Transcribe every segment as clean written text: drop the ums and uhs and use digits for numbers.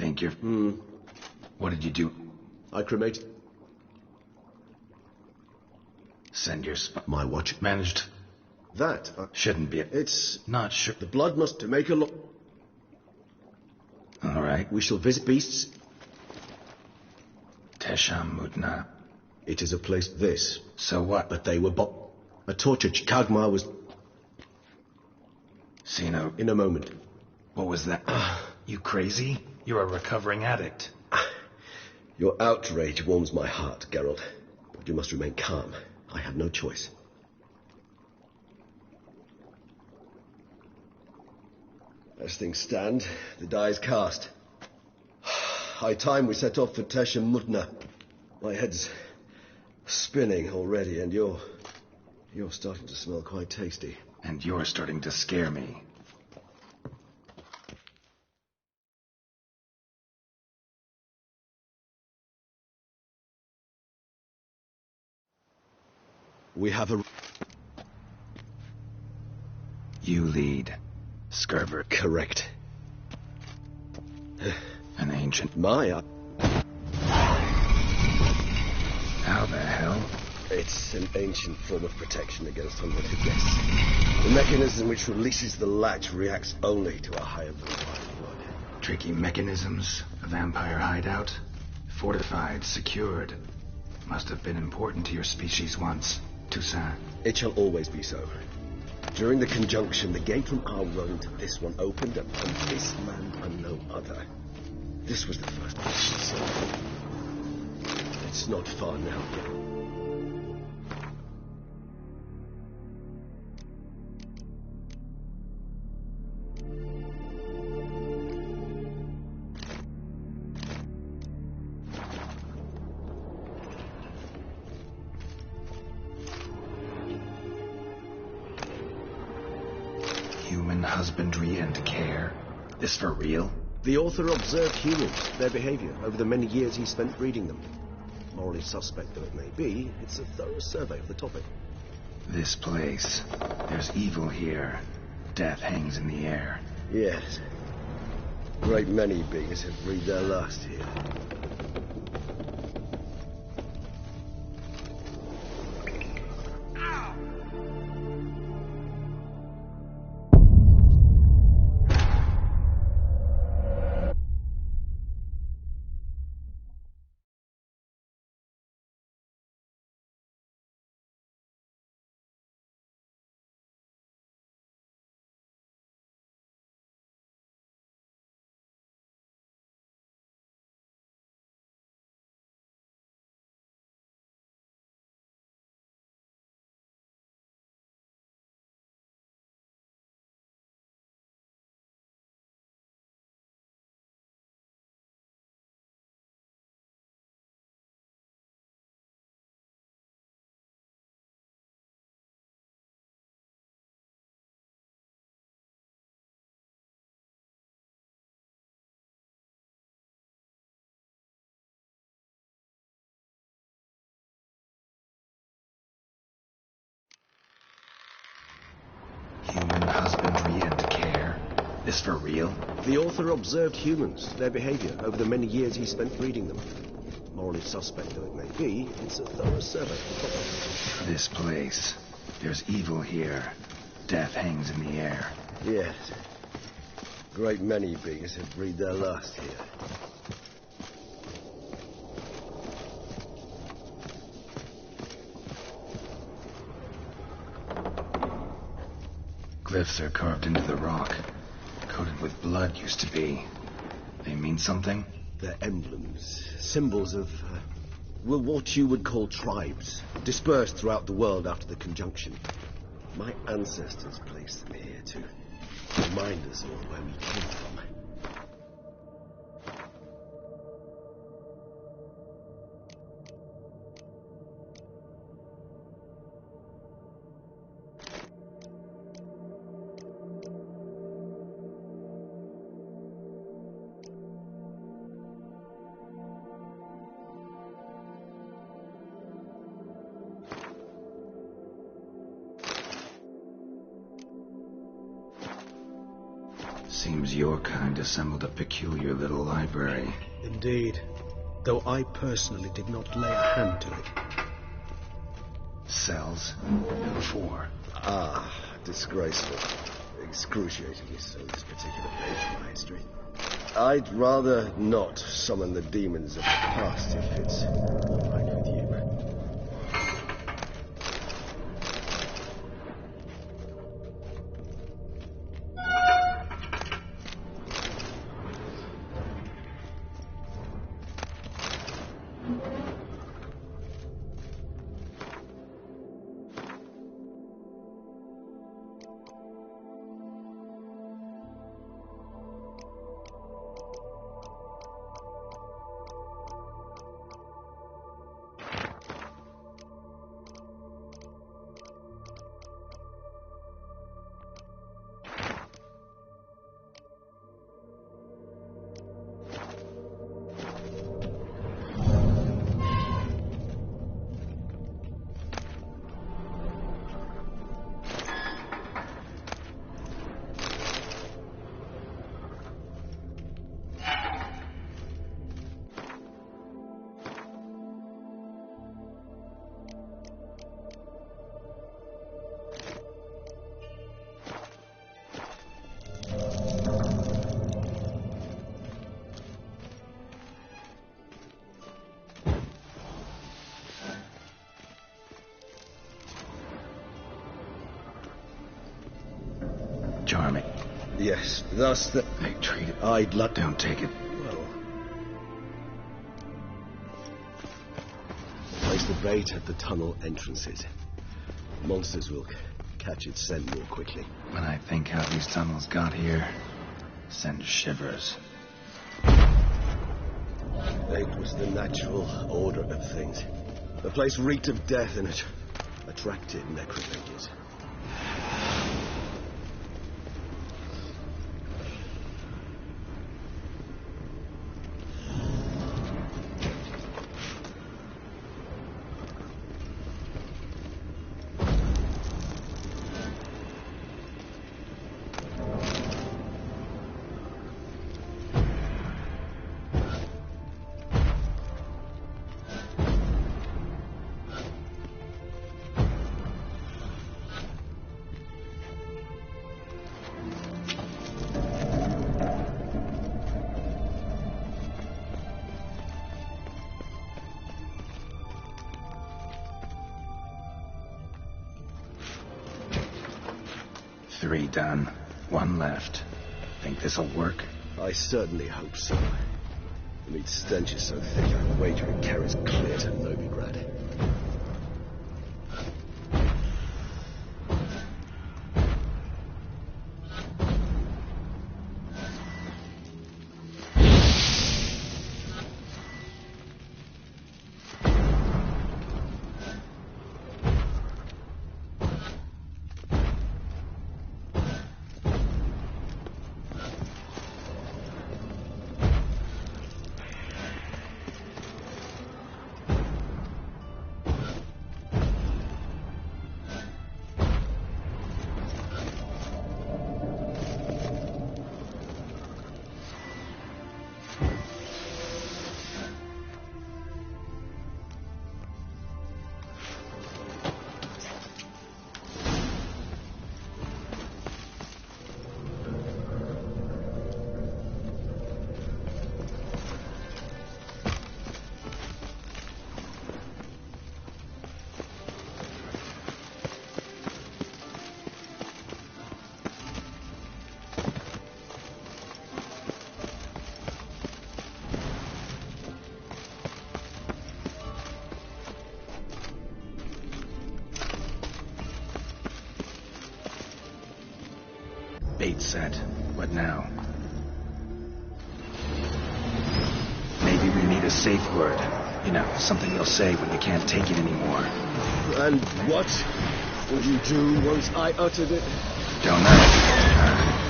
think you're... What did you do? I cremated. Send your My watch. Managed. That? Shouldn't be. It's... Not sure. The blood must make a lot. All right. We shall visit beasts. Teshamudna. It is a place this. So what? But they were a tortured Chikagma was... Sino. In a moment. What was that? You crazy? You're a recovering addict. Your outrage warms my heart, Geralt. But you must remain calm. I have no choice. As things stand, the die is cast. High time we set off for Teshamudna. My head's spinning already, and you're starting to smell quite tasty. And you're starting to scare me. We have a... You lead. Skerber. Correct. An ancient... Maya. How the hell? It's an ancient form of protection against unwanted guests. The mechanism which releases the latch reacts only to a higher vampire blood. Tricky mechanisms. A vampire hideout. Fortified, secured. Must have been important to your species once. Toussaint. It shall always be so. During the conjunction, the gate from our realm to this one opened upon this land and no other. This was the first place we saw. It's not far now. Human husbandry and care. This for real? The author observed humans, their behavior, over the many years he spent breeding them. Morally suspect though it may be, it's a thorough survey of the topic. This place. There's evil here. Death hangs in the air. Yes. Great many beings have breathed their last here. Human husbandry and care. This for real? The author observed humans, their behavior, over the many years he spent breeding them. Morally suspect though it may be, it's a thorough survey of the topic. This place. There's evil here. Death hangs in the air. Yes. Great many beings have breathed their last here. Glyphs are carved into the rock. Coated with blood used to be. They mean something? They're emblems, symbols of, well, what you would call tribes, dispersed throughout the world after the conjunction. My ancestors placed them here to remind us all where we came from. Seems your kind assembled a peculiar little library. Indeed. Though I personally did not lay a hand to it. Cells? Who for? Ah, disgraceful. Excruciatingly so, this particular page in my history. I'd rather not summon the demons of the past if it's all right with you. Charming. Yes, thus the... They treat it. I'd like... Don't take it. Well... Place the bait at the tunnel entrances. Monsters will catch its scent more quickly. When I think how these tunnels got here, send shivers. It was the natural order of things. The place reeked of death and it attracted necrophages. Three done. One left. Think this'll work? I certainly hope so. The meat stench is so thick, I wager it carries clear to Novigrad. Bait set. What now? Maybe we need a safe word. You know, something you'll say when you can't take it anymore. And what would you do once I uttered it? Don't know.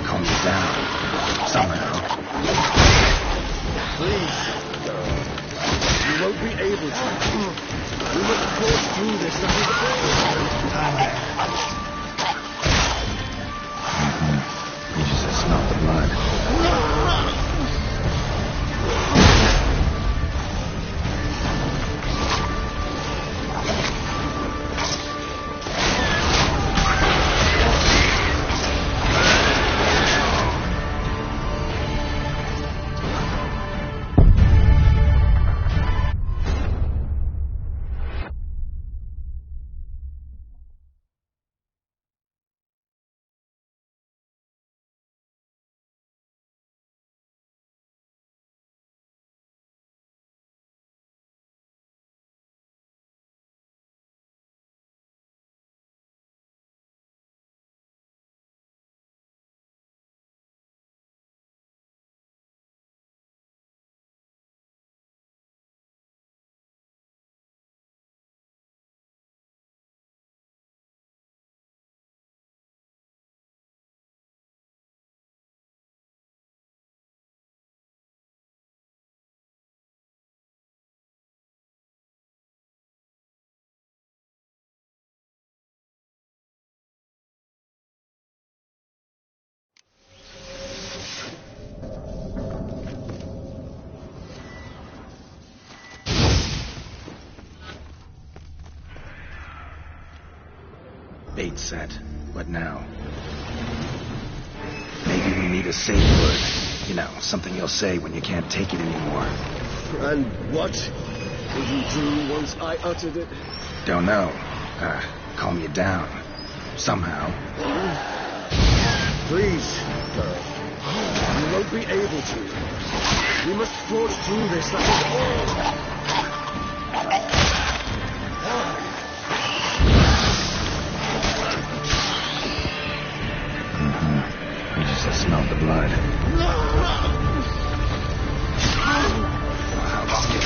Calm you down. Somehow. Please. You won't be able to. We must force through this. You just smell the blood. Bait set. What now? Maybe we need a safe word. You know, something you'll say when you can't take it anymore. And what would you do once I uttered it? Don't know. Calm you down. Somehow. Please, girl. You won't be able to. We must forge through this, that is all. You just smelled the blood. How long do you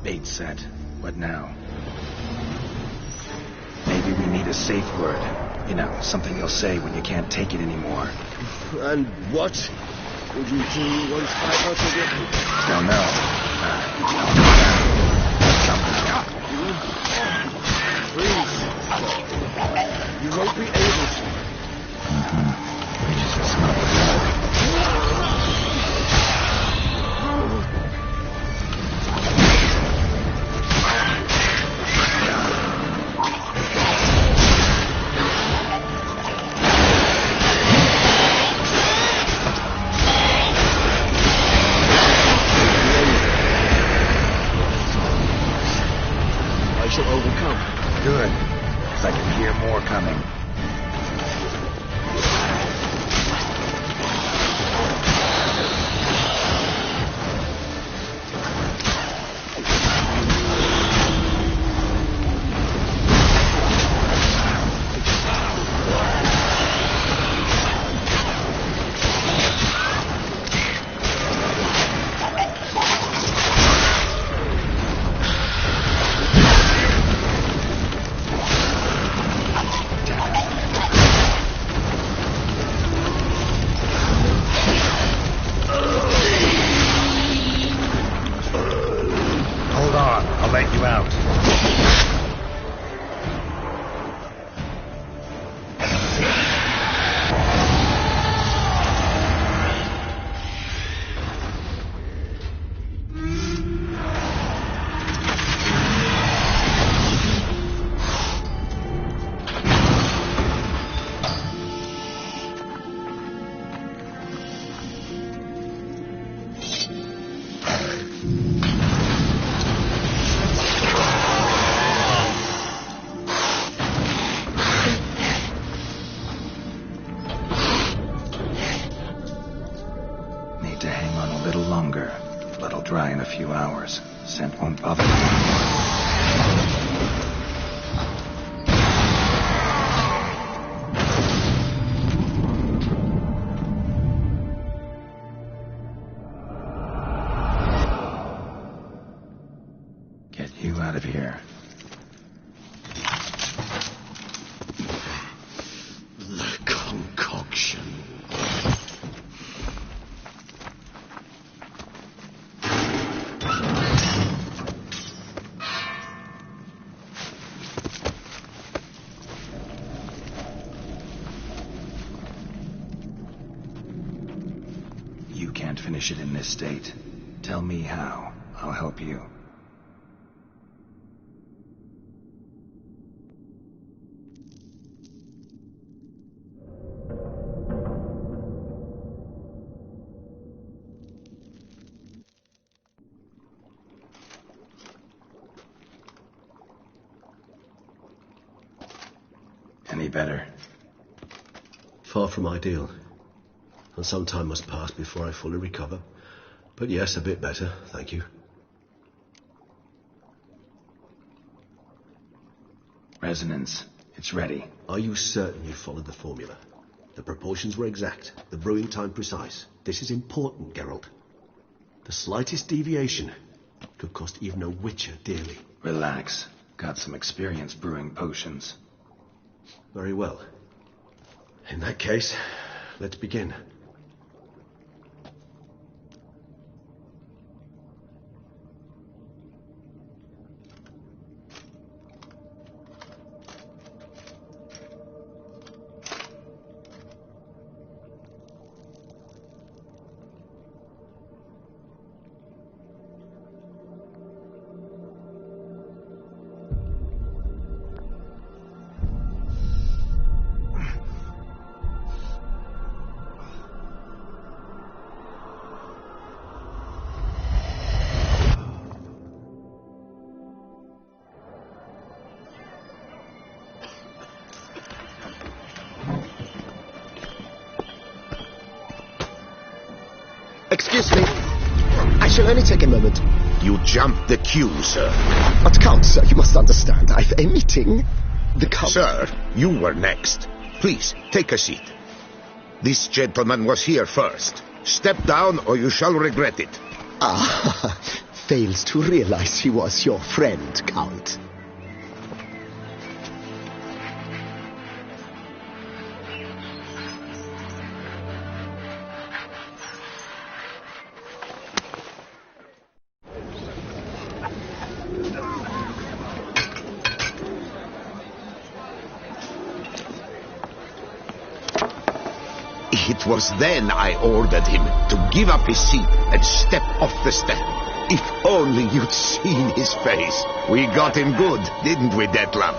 Bait set. What now? Maybe we need a safe word. You know, something you'll say when you can't take it anymore. And what would you do once I uttered it? Don't know. Please. You won't be able to. You just smell the blood. Shall overcome. Good, because I can hear more coming. Dry in a few hours. Scent won't bother me anymore. Get you out of here. The concoction. finish it in this state. Tell me how. I'll help you. Any better? Far from ideal. And some time must pass before I fully recover. But yes, a bit better, thank you. Resonance. It's ready. Are you certain you followed the formula? The proportions were exact, the brewing time precise. This is important, Geralt. The slightest deviation could cost even a witcher dearly. Relax. Got some experience brewing potions. Very well. In that case, let's begin. Excuse me. I shall only take a moment. You jumped the queue, sir. But Count, sir, you must understand. I've a meeting. The Count... Sir, you were next. Please, take a seat. This gentleman was here first. Step down or you shall regret it. Ah, fails to realize he was your friend, Count. It was then I ordered him to give up his seat and step off the step. If only you'd seen his face. We got him good, didn't we, Detlef?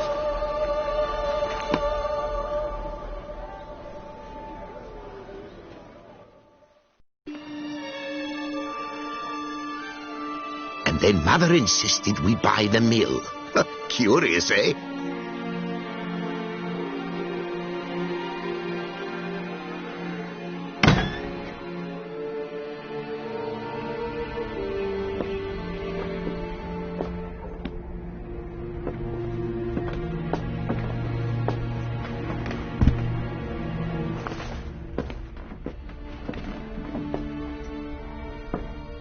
And then Mother insisted we buy the mill. Curious, eh?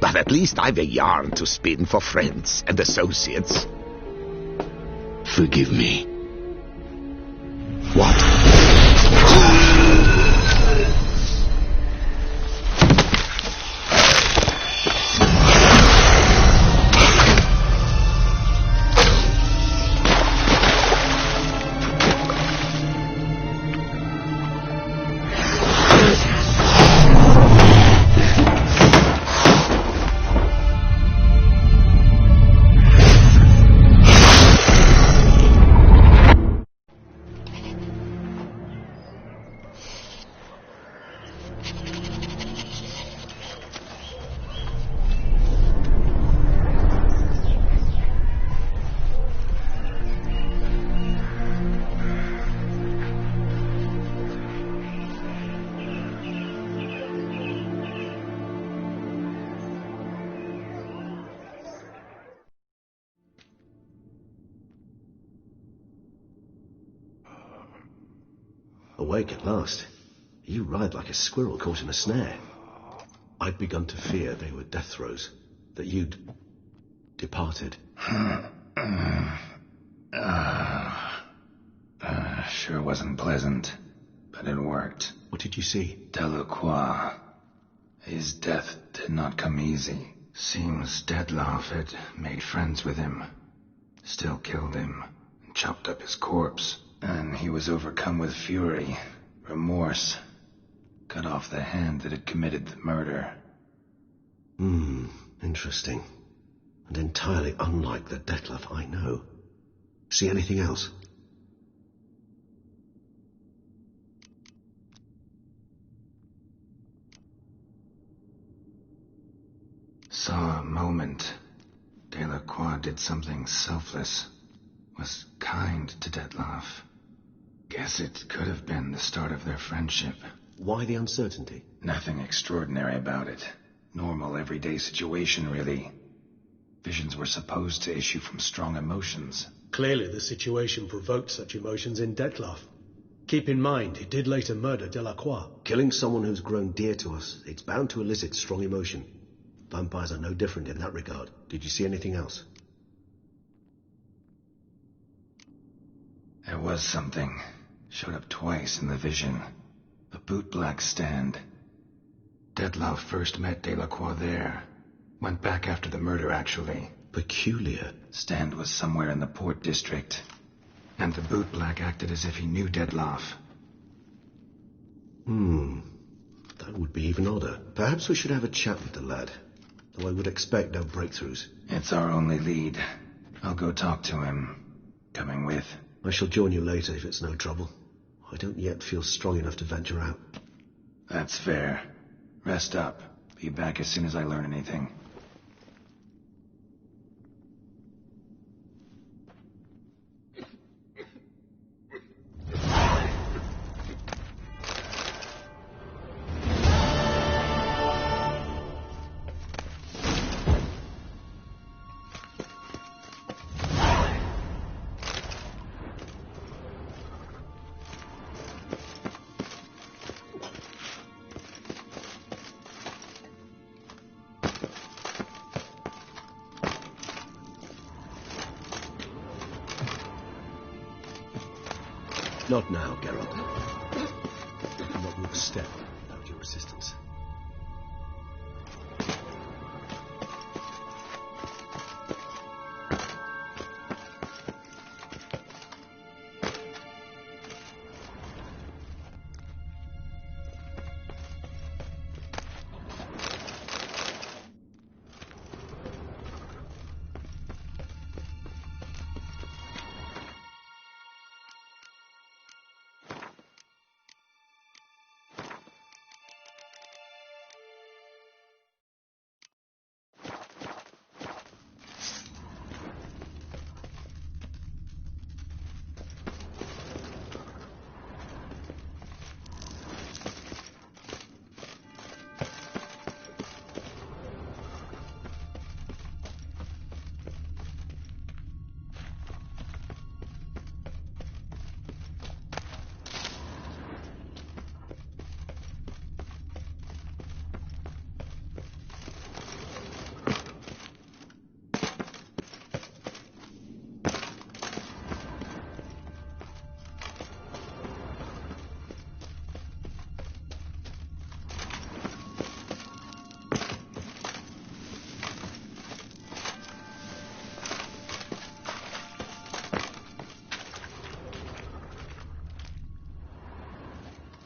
But at least I've a yarn to spin for friends and associates. Forgive me. What? Awake at last. You ride like a squirrel caught in a snare. I'd begun to fear they were death throes, that you'd departed. Sure wasn't pleasant, but it worked. What did you see? Delacroix. His death did not come easy. Seems Detlef had made friends with him. Still killed him, and chopped up his corpse. And he was overcome with fury, remorse. Cut off the hand that had committed the murder. Interesting. And entirely unlike the Detlef I know. See anything else? Saw a moment. Delacroix did something selfless. Was kind to Detlef. Guess it could have been the start of their friendship. Why the uncertainty? Nothing extraordinary about it. Normal, everyday situation, really. Visions were supposed to issue from strong emotions. Clearly the situation provoked such emotions in Detlef. Keep in mind, he did later murder Delacroix. Killing someone who's grown dear to us, it's bound to elicit strong emotion. Vampires are no different in that regard. Did you see anything else? There was something. Showed up twice in the vision. A bootblack stand. Detlef first met Delacroix there. Went back after the murder, actually. Peculiar. Stand was somewhere in the Port District. And the bootblack acted as if he knew Detlef. That would be even odder. Perhaps we should have a chat with the lad. Though I would expect no breakthroughs. It's our only lead. I'll go talk to him. Coming with? I shall join you later if it's no trouble. I don't yet feel strong enough to venture out. That's fair. Rest up. Be back as soon as I learn anything. Not now, Geralt. I cannot move a step without your assistance.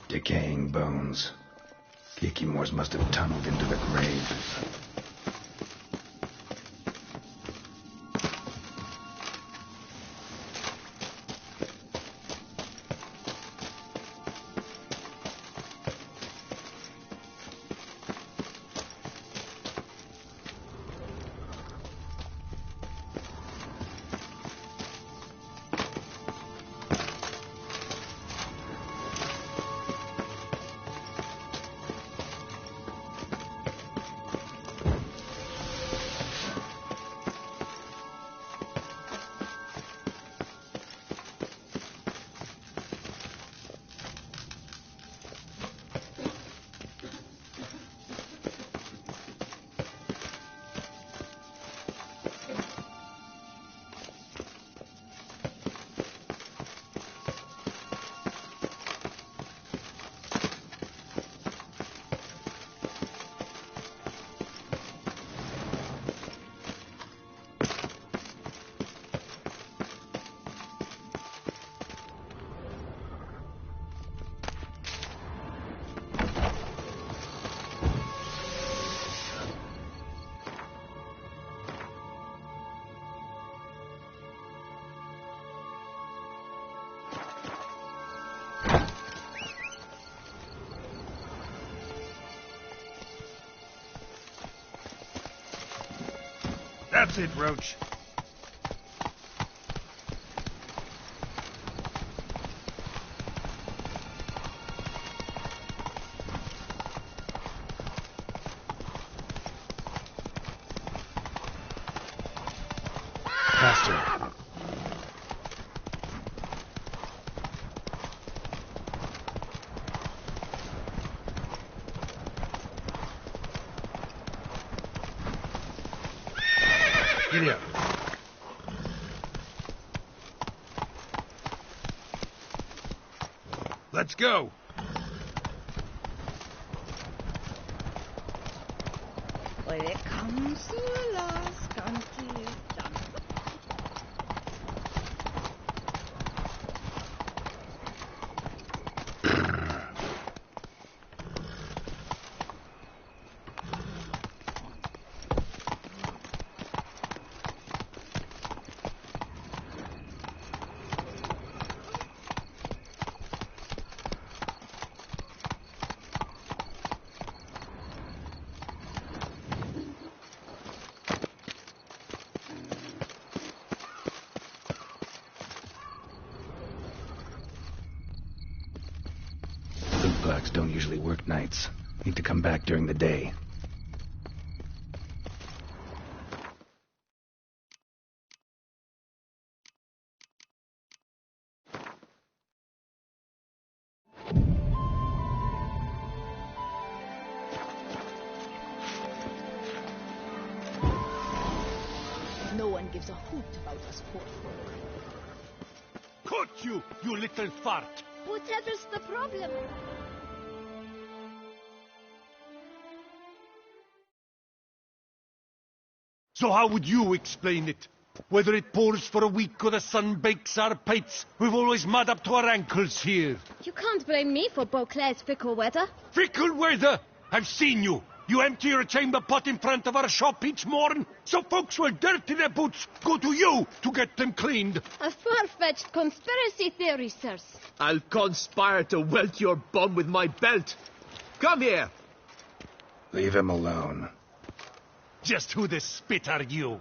Decaying bones. Kikimores must have tunneled into the grave. That's it, Roach. Faster. Giddy up. Let's go. Puede cancelas cantidad. Blacks don't usually work nights. Need to come back during the day. No one gives a hoot about us poor folk. Cut you, you little fart. Whatever's the problem? So how would you explain it? Whether it pours for a week or the sun bakes our pates, we've always mud up to our ankles here. You can't blame me for Beauclair's fickle weather. Fickle weather! I've seen you. You empty your chamber pot in front of our shop each morn, so folks will dirty their boots, go to you to get them cleaned. A far-fetched conspiracy theory, sirs. I'll conspire to welt your bum with my belt. Come here. Leave him alone. Just who the spit are you?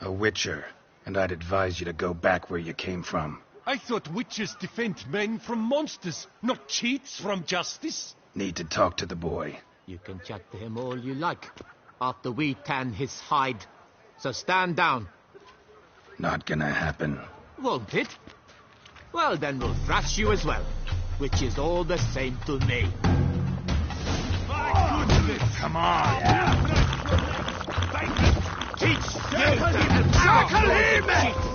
A witcher, and I'd advise you to go back where you came from. I thought witches defend men from monsters, not cheats from justice. Need to talk to the boy. You can chat to him all you like, after we tan his hide. So stand down. Not gonna happen. Won't it? Well, then we'll thrash you as well, which is all the same to me. My goodness! Come on! Teach! Circle him!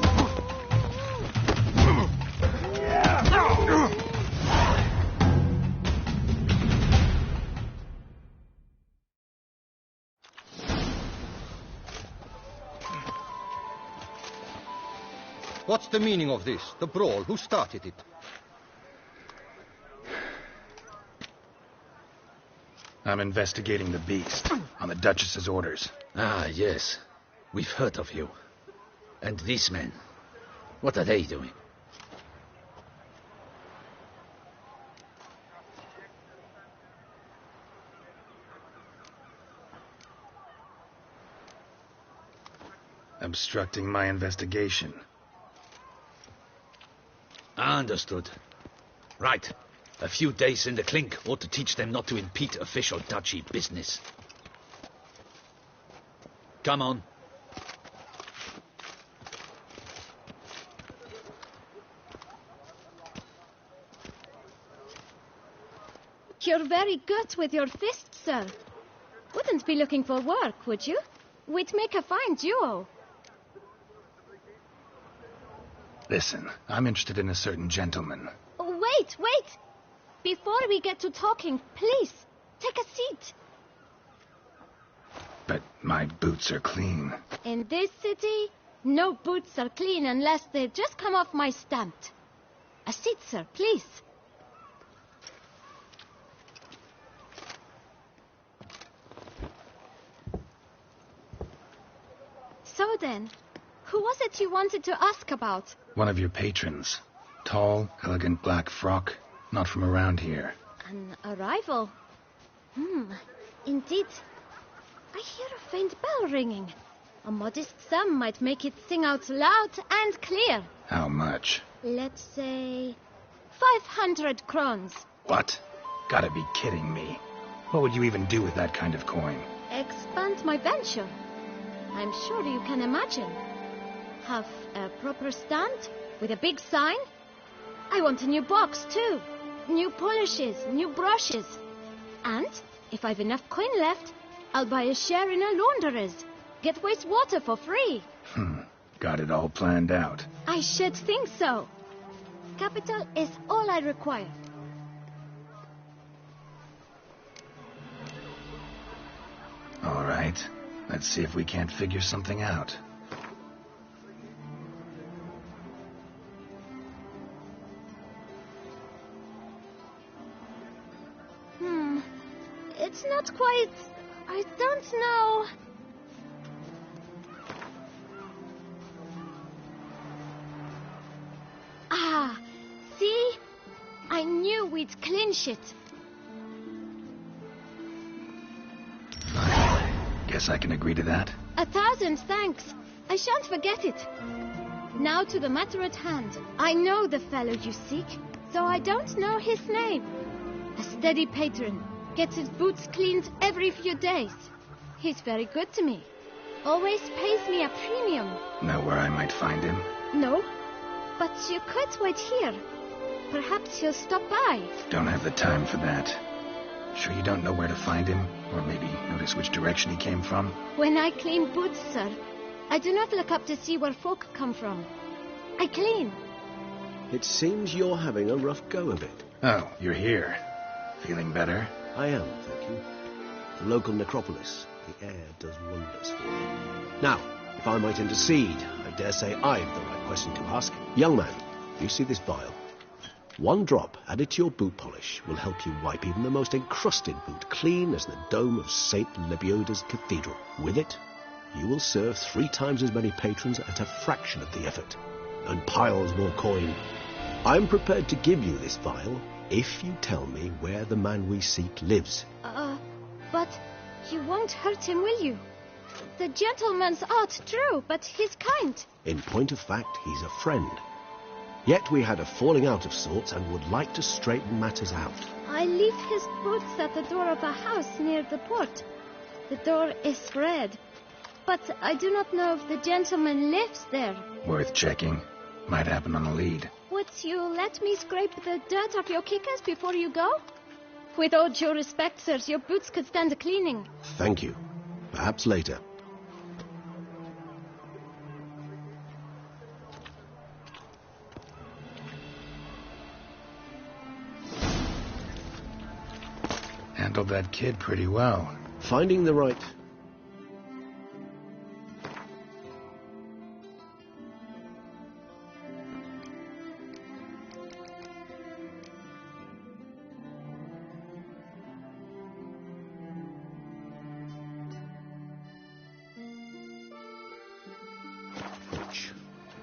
What's the meaning of this? The brawl? Who started it? I'm investigating the beast, on the Duchess's orders. Ah, yes. We've heard of you. And these men, what are they doing? Obstructing my investigation. Understood. Right. A few days in the clink ought to teach them not to impede official duchy business. Come on. You're very good with your fists, sir. Wouldn't be looking for work, would you? We'd make a fine duo. Listen, I'm interested in a certain gentleman. Oh, wait! Before we get to talking, please, take a seat. But my boots are clean. In this city, no boots are clean unless they just come off my stamp. A seat, sir, please. So then, who was it you wanted to ask about? One of your patrons. Tall, elegant black frock. Not from around here. An arrival. Indeed. I hear a faint bell ringing. A modest sum might make it sing out loud and clear. How much? Let's say 500 crowns. What? Gotta be kidding me. What would you even do with that kind of coin? Expand my venture. I'm sure you can imagine. Have a proper stand with a big sign. I want a new box too. New polishes, new brushes. And if I've enough coin left, I'll buy a share in a launderer's. Get wastewater for free. Got it all planned out. I should think so. Capital is all I require. All right. Let's see if we can't figure something out. It's not quite... I don't know... Ah, see? I knew we'd clinch it. Guess I can agree to that. 1,000 thanks. I shan't forget it. Now to the matter at hand. I know the fellow you seek, so I don't know his name. A steady patron. Gets his boots cleaned every few days. He's very good to me. Always pays me a premium. Know where I might find him? No, but you could wait here. Perhaps he'll stop by. Don't have the time for that. Sure you don't know where to find him? Or maybe notice which direction he came from? When I clean boots, sir, I do not look up to see where folk come from. I clean. It seems you're having a rough go of it. Oh, you're here. Feeling better? I am, thank you. The local necropolis. The air does wonders for me. Now, if I might intercede, I dare say I've the right question to ask. Young man, you see this vial? One drop added to your boot polish will help you wipe even the most encrusted boot clean as the dome of St. Lebioda's cathedral. With it, you will serve 3 times as many patrons at a fraction of the effort, and piles more coin. I'm prepared to give you this vial if you tell me where the man we seek lives. But you won't hurt him, will you? The gentleman's odd, true, but he's kind. In point of fact, he's a friend. Yet we had a falling out of sorts and would like to straighten matters out. I leave his boots at the door of a house near the port. The door is red, but I do not know if the gentleman lives there. Worth checking. Might happen on a lead. Would you let me scrape the dirt off your kickers before you go? With all due respect, sirs, your boots could stand a cleaning. Thank you. Perhaps later. Handled that kid pretty well. Finding the right...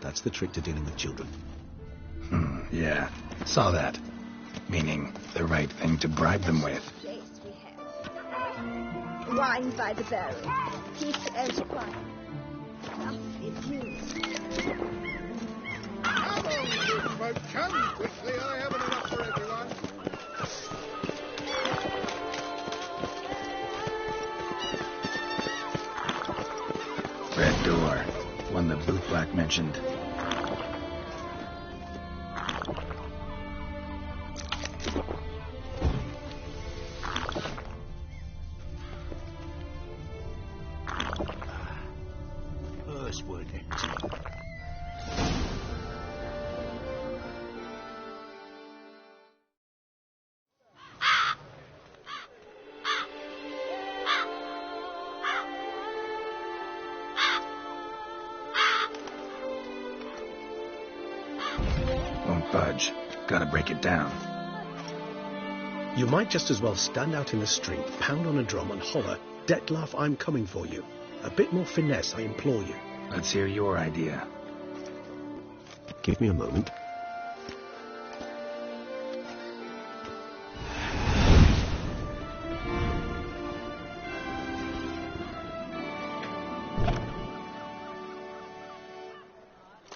That's the trick to dealing with children. Yeah. Saw that. Meaning, the right thing to bribe them with. Place we have. Wine by the barrel. Peace Esquire. Lovely news. Come on, you folk, come quickly. I haven't enough for everyone. Red door. One the bootblack mentioned. Won't budge. Gotta break it down. You might just as well stand out in the street, pound on a drum and holler, "Detlef, I'm coming for you." A bit more finesse, I implore you. Let's hear your idea. Give me a moment.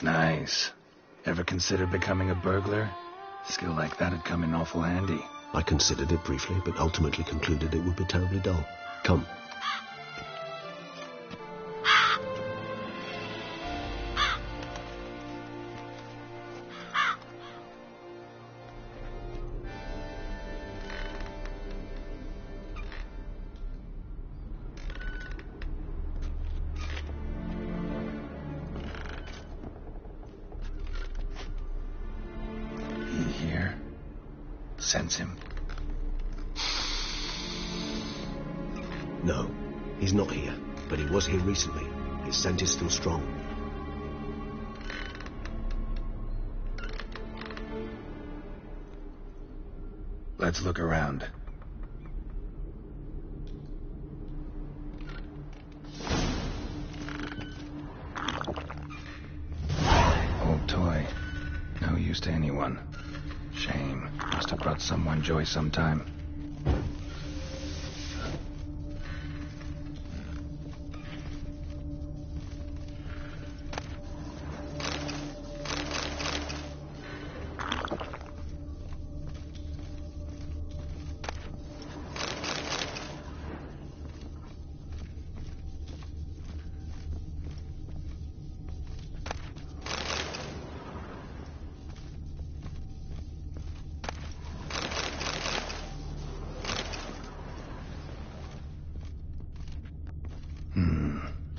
Nice. Ever consider becoming a burglar? Skill like that'd come in awful handy. I considered it briefly, but ultimately concluded it would be terribly dull. Come. Sense him. No, he's not here, but he was here recently. His scent is still strong. Let's look around. Old toy. No use to anyone. Shame. Must have brought someone joy sometime.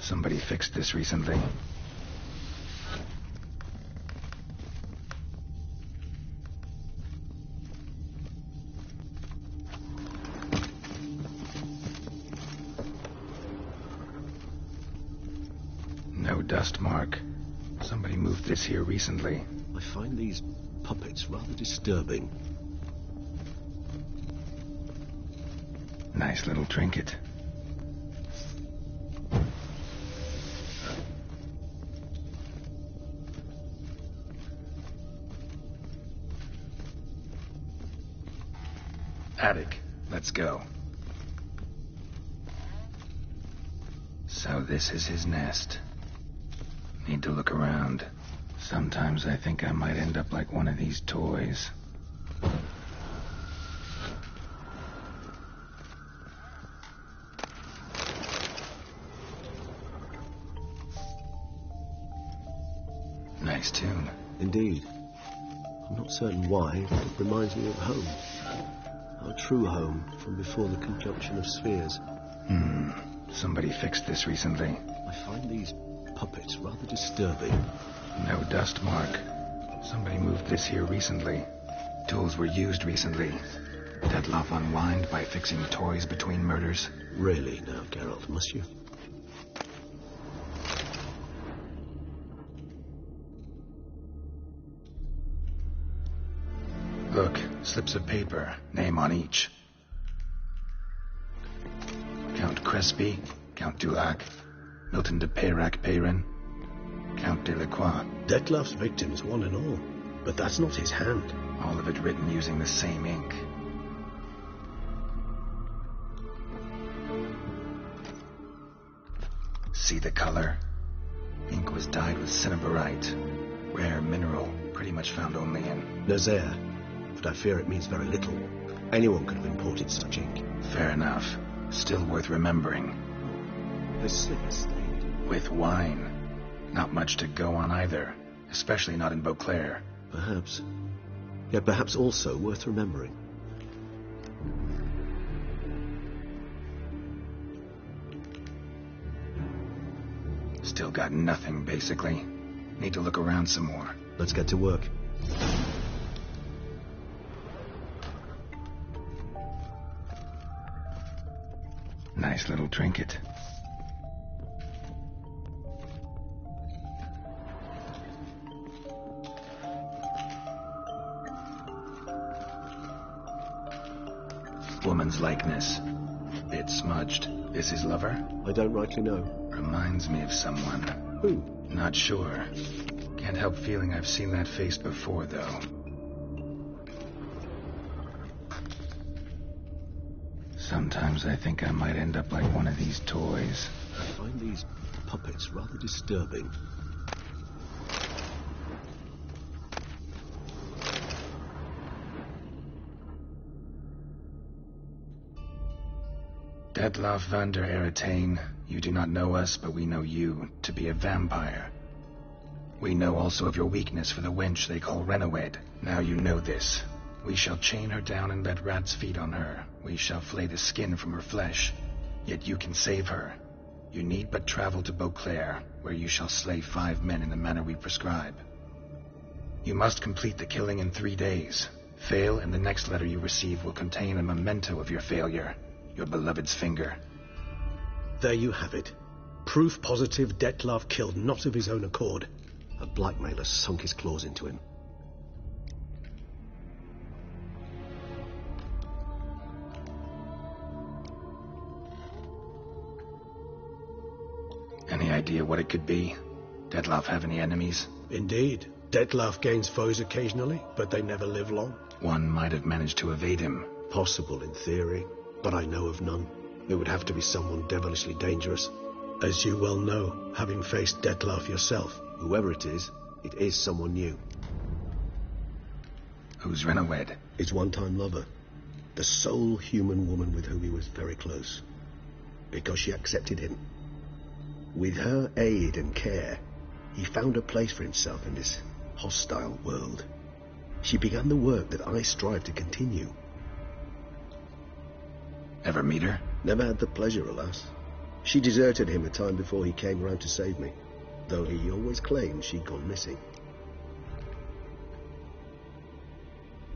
Somebody fixed this recently. No dust mark. Somebody moved this here recently. I find these puppets rather disturbing. Nice little trinket. Attic. Let's go. So this is his nest. Need to look around. Sometimes I think I might end up like one of these toys. Nice tune. Indeed. I'm not certain why, but it reminds me of home. Our true home from before the conjunction of spheres. Somebody fixed this recently. I find these puppets rather disturbing. No dust mark. Somebody moved this here recently. Tools were used recently. Deadloff unwind by fixing toys between murders. Really now, Geralt, must you? Look, slips of paper, name on each. Count Crespi, Count Dulac, Milton de Peyrac-Peyrin, Count Delacroix. Detloff's victims, one and all. But that's not his hand. All of it written using the same ink. See the color? Ink was dyed with cinnabarite. Rare mineral, pretty much found only in Nazaire. But I fear it means very little. Anyone could have imported such ink. Fair enough. Still worth remembering. The slip is stained. With wine. Not much to go on either. Especially not in Beauclair. Perhaps. Yet perhaps also worth remembering. Still got nothing, basically. Need to look around some more. Let's get to work. Nice little trinket. Woman's likeness. Bit smudged. This his lover? I don't rightly know. Reminds me of someone. Who? Not sure. Can't help feeling I've seen that face before, though. Sometimes I think I might end up like one of these toys. I find these puppets rather disturbing. Detloff van der Eretain, you do not know us, but we know you to be a vampire. We know also of your weakness for the wench they call Renawed. Now you know this. We shall chain her down and let rats feed on her. We shall flay the skin from her flesh. Yet you can save her. You need but travel to Beauclair, where you shall slay 5 men in the manner we prescribe. You must complete the killing in 3 days. Fail, and the next letter you receive will contain a memento of your failure. Your beloved's finger. There you have it. Proof positive Detlaff killed not of his own accord. A blackmailer sunk his claws into him. Any idea what it could be? Detloff have any enemies? Indeed. Detlaff gains foes occasionally, but they never live long. One might have managed to evade him. Possible in theory, but I know of none. It would have to be someone devilishly dangerous. As you well know, having faced Detlaff yourself, whoever it is someone new. Who's Renawed? His one-time lover. The sole human woman with whom he was very close. Because she accepted him. With her aid and care, he found a place for himself in this hostile world. She began the work that I strive to continue. Ever meet her? Never had the pleasure, alas. She deserted him a time before he came round to save me, though he always claimed she'd gone missing.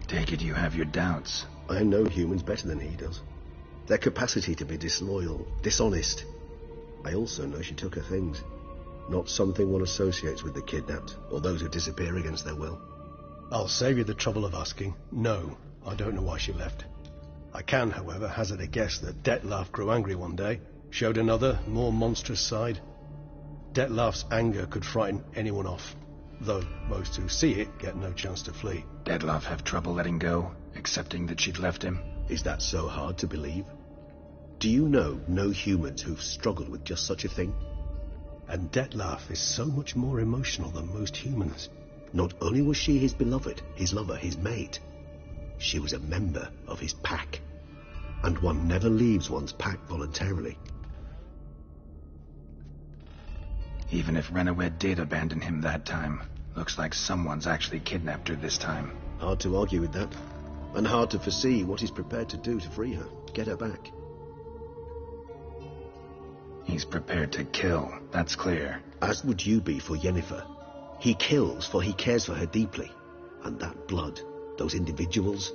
Take it you have your doubts. I know humans better than he does. Their capacity to be disloyal, dishonest. I also know she took her things. Not something one associates with the kidnapped, or those who disappear against their will. I'll save you the trouble of asking. No, I don't know why she left. I can, however, hazard a guess that Detlaff grew angry one day, showed another, more monstrous side. Detlaff's anger could frighten anyone off, though most who see it get no chance to flee. Detlaff have trouble letting go, accepting that she'd left him? Is that so hard to believe? Do you know no humans who've struggled with just such a thing? And Detlaff is so much more emotional than most humans. Not only was she his beloved, his lover, his mate, she was a member of his pack. And one never leaves one's pack voluntarily. Even if Renawed did abandon him that time, looks like someone's actually kidnapped her this time. Hard to argue with that. And hard to foresee what he's prepared to do to free her, get her back. He's prepared to kill, that's clear. As would you be for Yennefer. He kills for he cares for her deeply. And that blood, those individuals,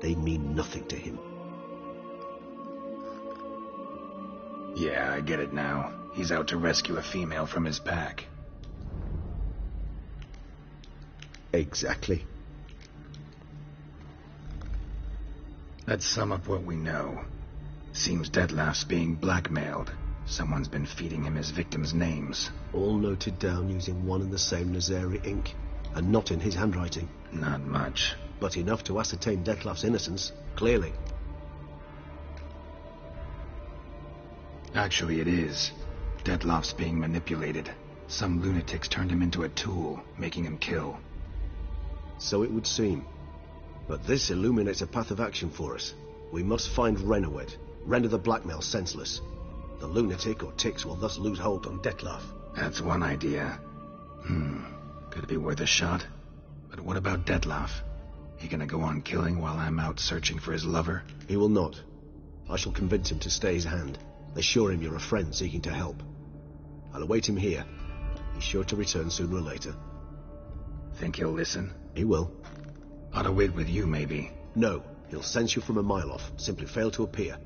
they mean nothing to him. Yeah, I get it now. He's out to rescue a female from his pack. Exactly. Let's sum up what we know. Seems Detlaff's being blackmailed. Someone's been feeding him his victims' names. All noted down using one and the same Nazari ink, and not in his handwriting. Not much. But enough to ascertain Detlaff's innocence, clearly. Actually, it is. Detlaff's being manipulated. Some lunatics turned him into a tool, making him kill. So it would seem. But this illuminates a path of action for us. We must find Renawed, render the blackmail senseless. The lunatic or ticks will thus lose hold on Detlaff. That's one idea. Could be worth a shot. But what about Detlaff? He gonna go on killing while I'm out searching for his lover? He will not. I shall convince him to stay his hand. Assure him you're a friend seeking to help. I'll await him here. He's sure to return sooner or later. Think he'll listen? He will. Ought to wait with you, maybe? No. He'll sense you from a mile off. Simply fail to appear.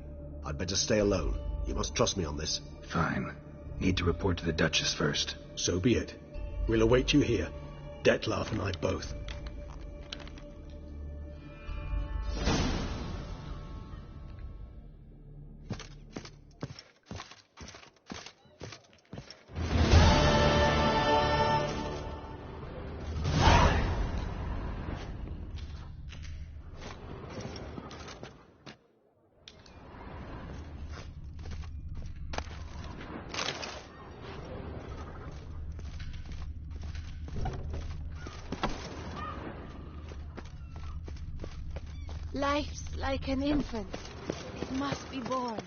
I'd better stay alone. You must trust me on this. Fine. Need to report to the Duchess first. So be it. We'll await you here. Detlaff and I both. Life's like an infant. It must be born.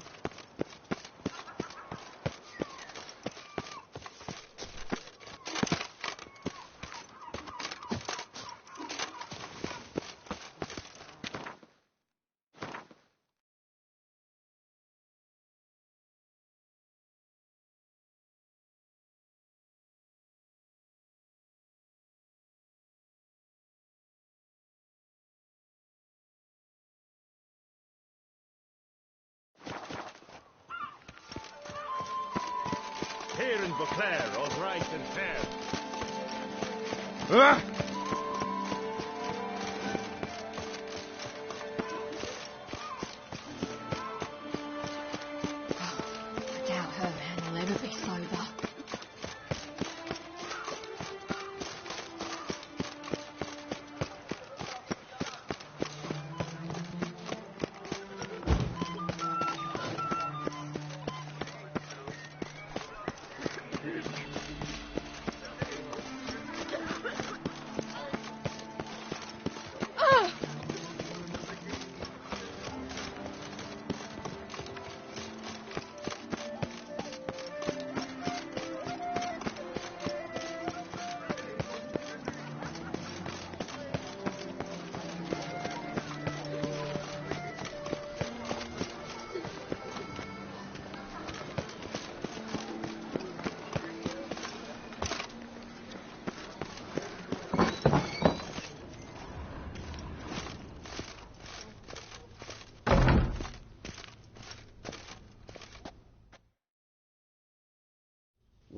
Here in Beauclair, all bright and fair. I doubt her man will ever be sober.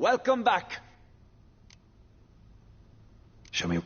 Welcome back. Show me.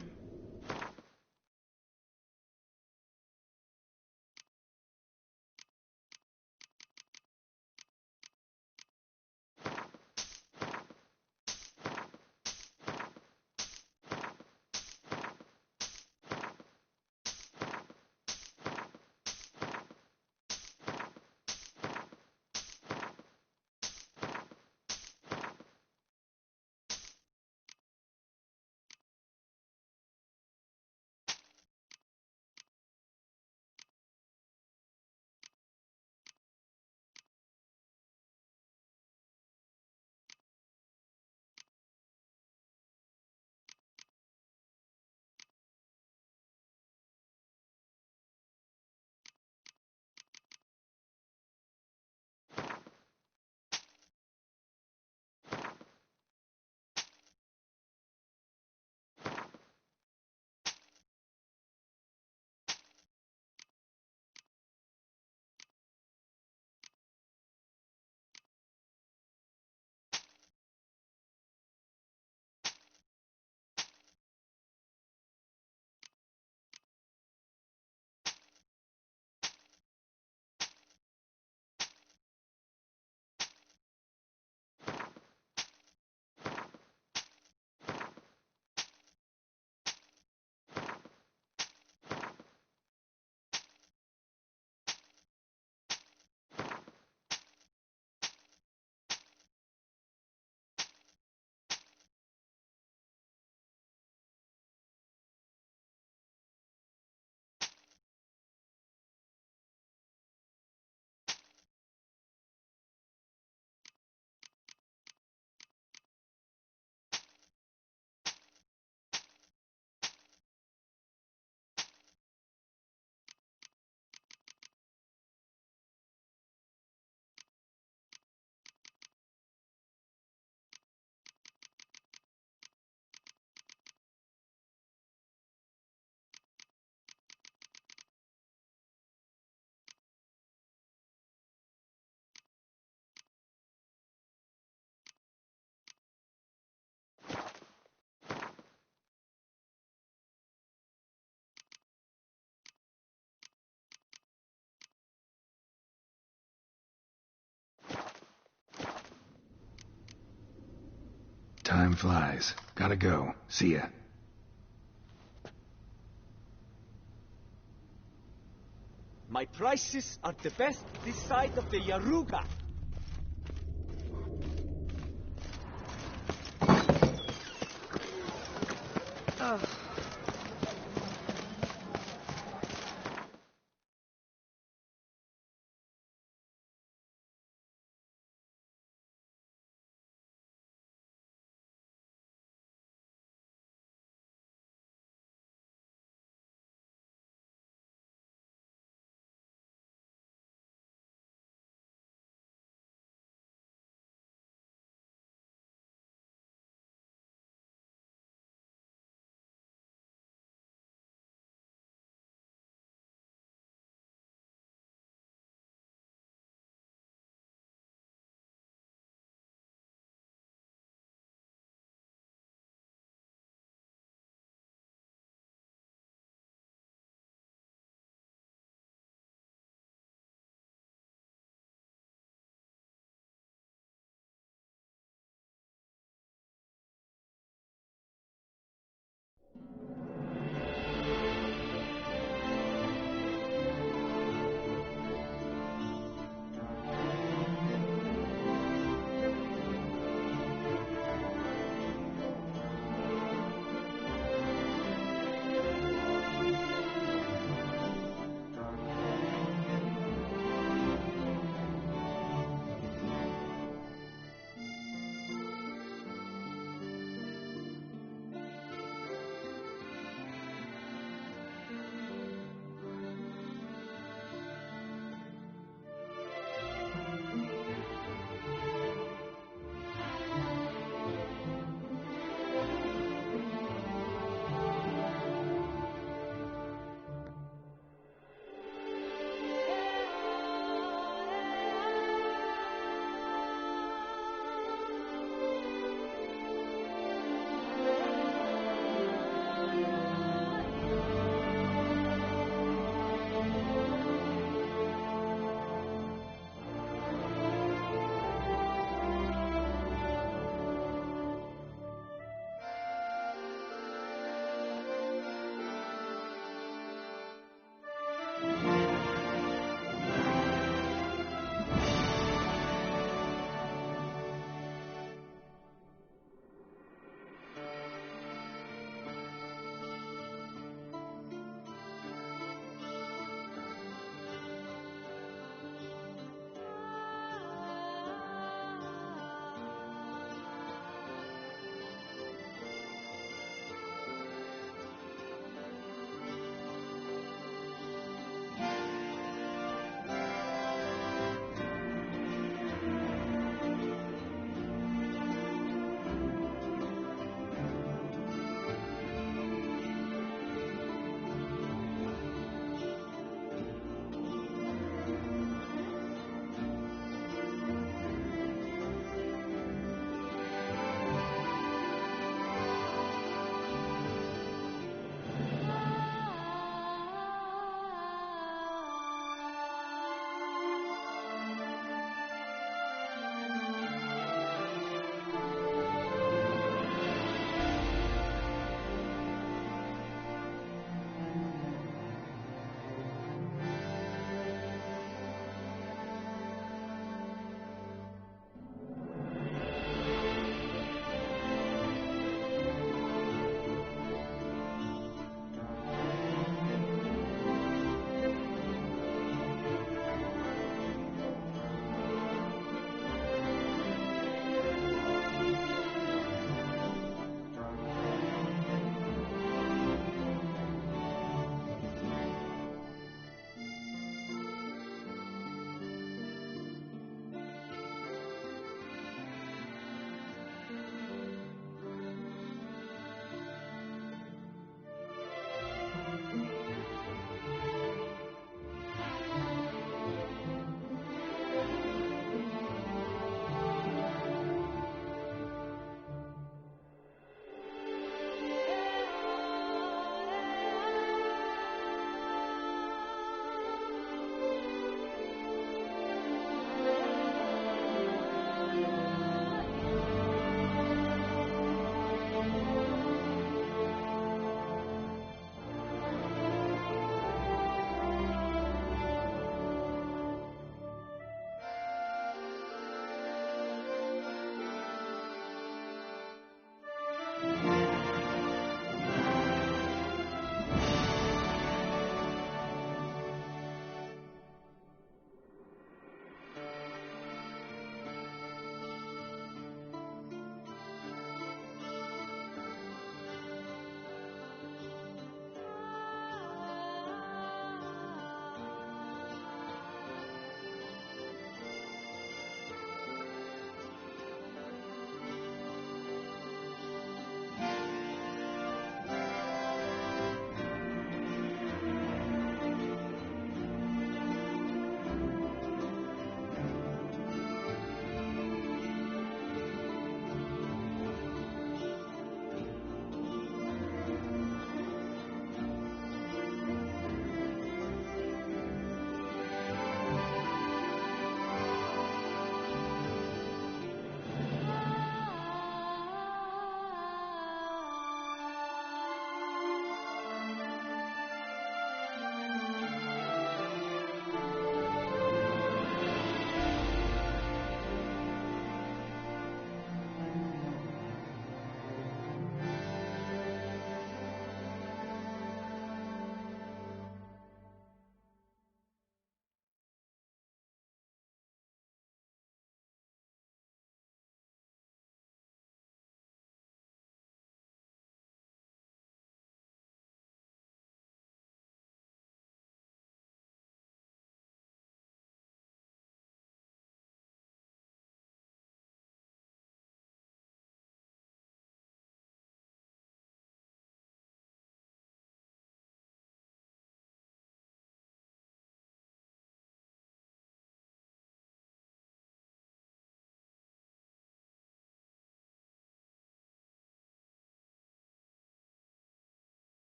Time flies. Gotta go. See ya. My prices are the best this side of the Yaruga.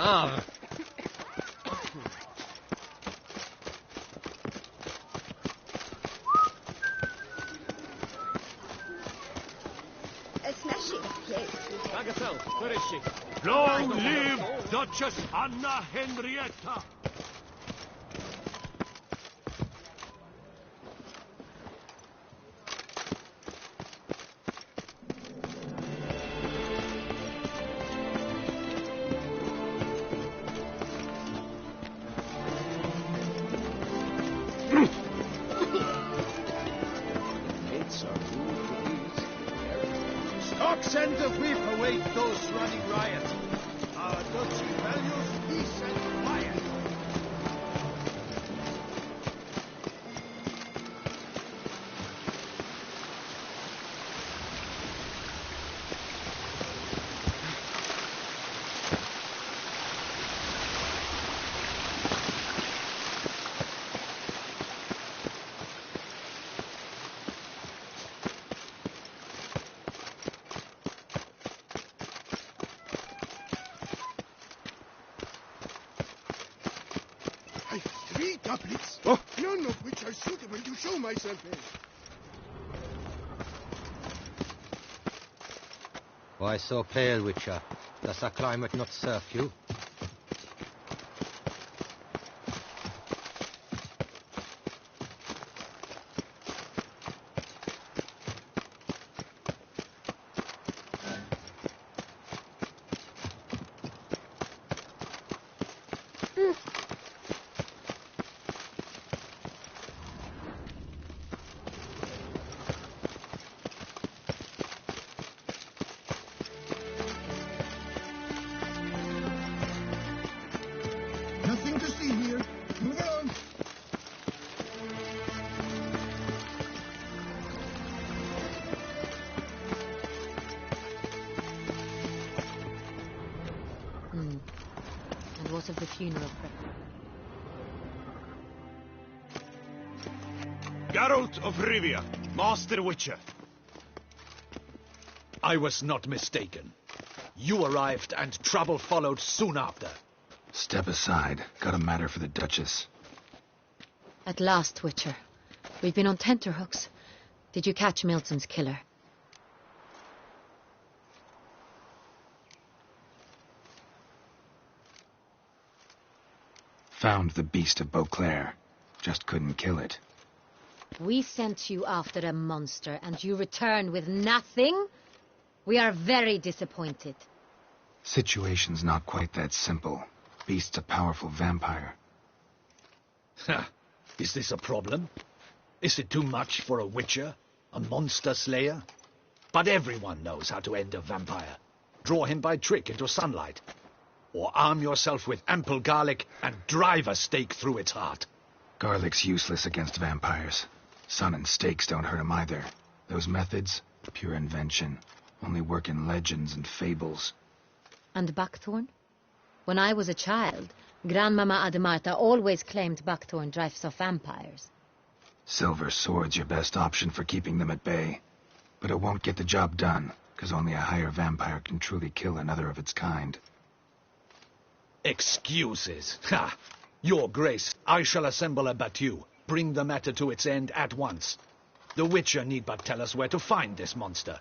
Ah. A smashing place. Bagatelle, where is she? Long live Duchess Anna Henrietta! Stocks and the whip await those running riot. Our duchy values peace and quiet. I've 3 doublets, none of which are suitable to show myself in. Why so pale, Witcher? Does the climate not serve you? Nothing to see here. Move on. And what of the funeral prep? Geralt of Rivia, Master Witcher. I was not mistaken. You arrived and trouble followed soon after. Step aside. Got a matter for the Duchess. At last, Witcher. We've been on tenterhooks. Did you catch Milton's killer? Found the beast of Beauclair. Just couldn't kill it. We sent you after a monster, and you return with nothing? We are very disappointed. Situation's not quite that simple. Beast's a powerful vampire. Is this a problem? Is it too much for a witcher? A monster slayer? But everyone knows how to end a vampire. Draw him by trick into sunlight. Or arm yourself with ample garlic and drive a stake through its heart. Garlic's useless against vampires. Sun and stakes don't hurt him either. Those methods, pure invention. Only work in legends and fables. And buckthorn? When I was a child, Grandmama Ademarta always claimed buckthorn drives off vampires. Silver sword's your best option for keeping them at bay. But it won't get the job done, because only a higher vampire can truly kill another of its kind. Excuses. Ha! Your Grace, I shall assemble a battue. Bring the matter to its end at once. The Witcher need but tell us where to find this monster.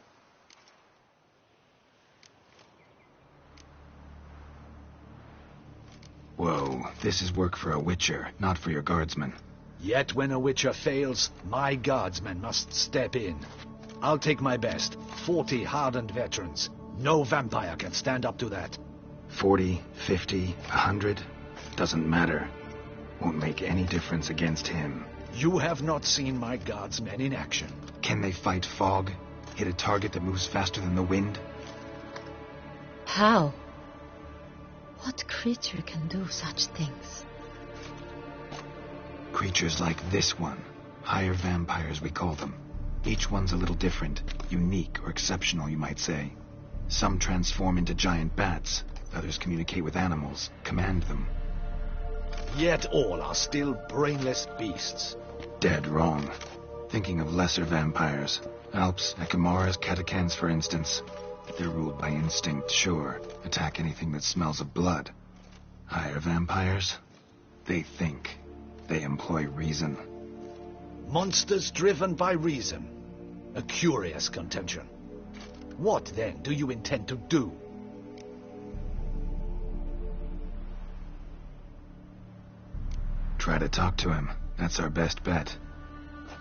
Whoa, this is work for a Witcher, not for your guardsmen. Yet when a Witcher fails, my guardsmen must step in. I'll take my best. 40 hardened veterans. No vampire can stand up to that. 40, 50, 100? Doesn't matter. Won't make any difference against him. You have not seen my guardsmen in action. Can they fight fog? Hit a target that moves faster than the wind? How? What creature can do such things? Creatures like this one. Higher vampires, we call them. Each one's a little different. Unique or exceptional, you might say. Some transform into giant bats. Others communicate with animals, command them. Yet all are still brainless beasts. Dead wrong. Thinking of lesser vampires. Alps, Echimaras, Catechans, for instance. They're ruled by instinct, sure. Attack anything that smells of blood. Hire vampires? They think. They employ reason. Monsters driven by reason. A curious contention. What, then, do you intend to do? Try to talk to him. That's our best bet.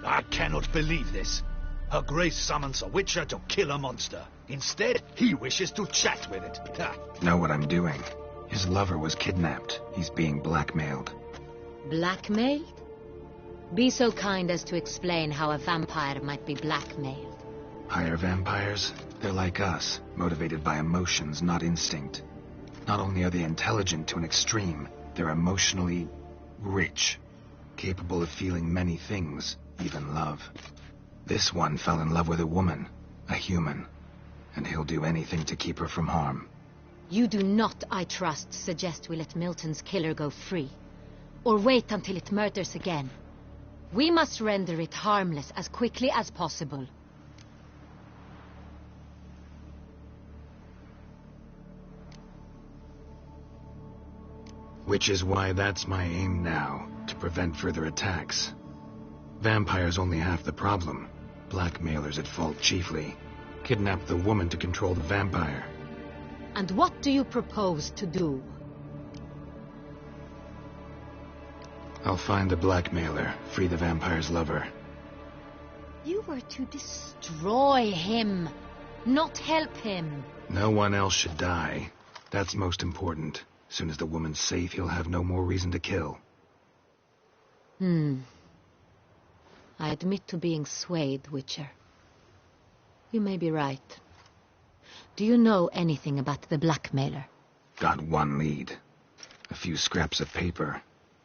I cannot believe this. Her Grace summons a witcher to kill a monster. Instead, he wishes to chat with it. Know what I'm doing. His lover was kidnapped. He's being blackmailed. Blackmailed? Be so kind as to explain how a vampire might be blackmailed. Hire vampires? They're like us, motivated by emotions, not instinct. Not only are they intelligent to an extreme, they're emotionally rich, capable of feeling many things, even love. This one fell in love with a woman, a human, and he'll do anything to keep her from harm. You do not, I trust, suggest we let Milton's killer go free, or wait until it murders again. We must render it harmless as quickly as possible. Which is why that's my aim now, to prevent further attacks. Vampires only half the problem. Blackmailers at fault chiefly. Kidnap the woman to control the vampire. And what do you propose to do? I'll find the blackmailer, free the vampire's lover. You were to destroy him, not help him. No one else should die. That's most important. As soon as the woman's safe, he'll have no more reason to kill. I admit to being swayed, Witcher. You may be right. Do you know anything about the blackmailer? Got one lead. A few scraps of paper.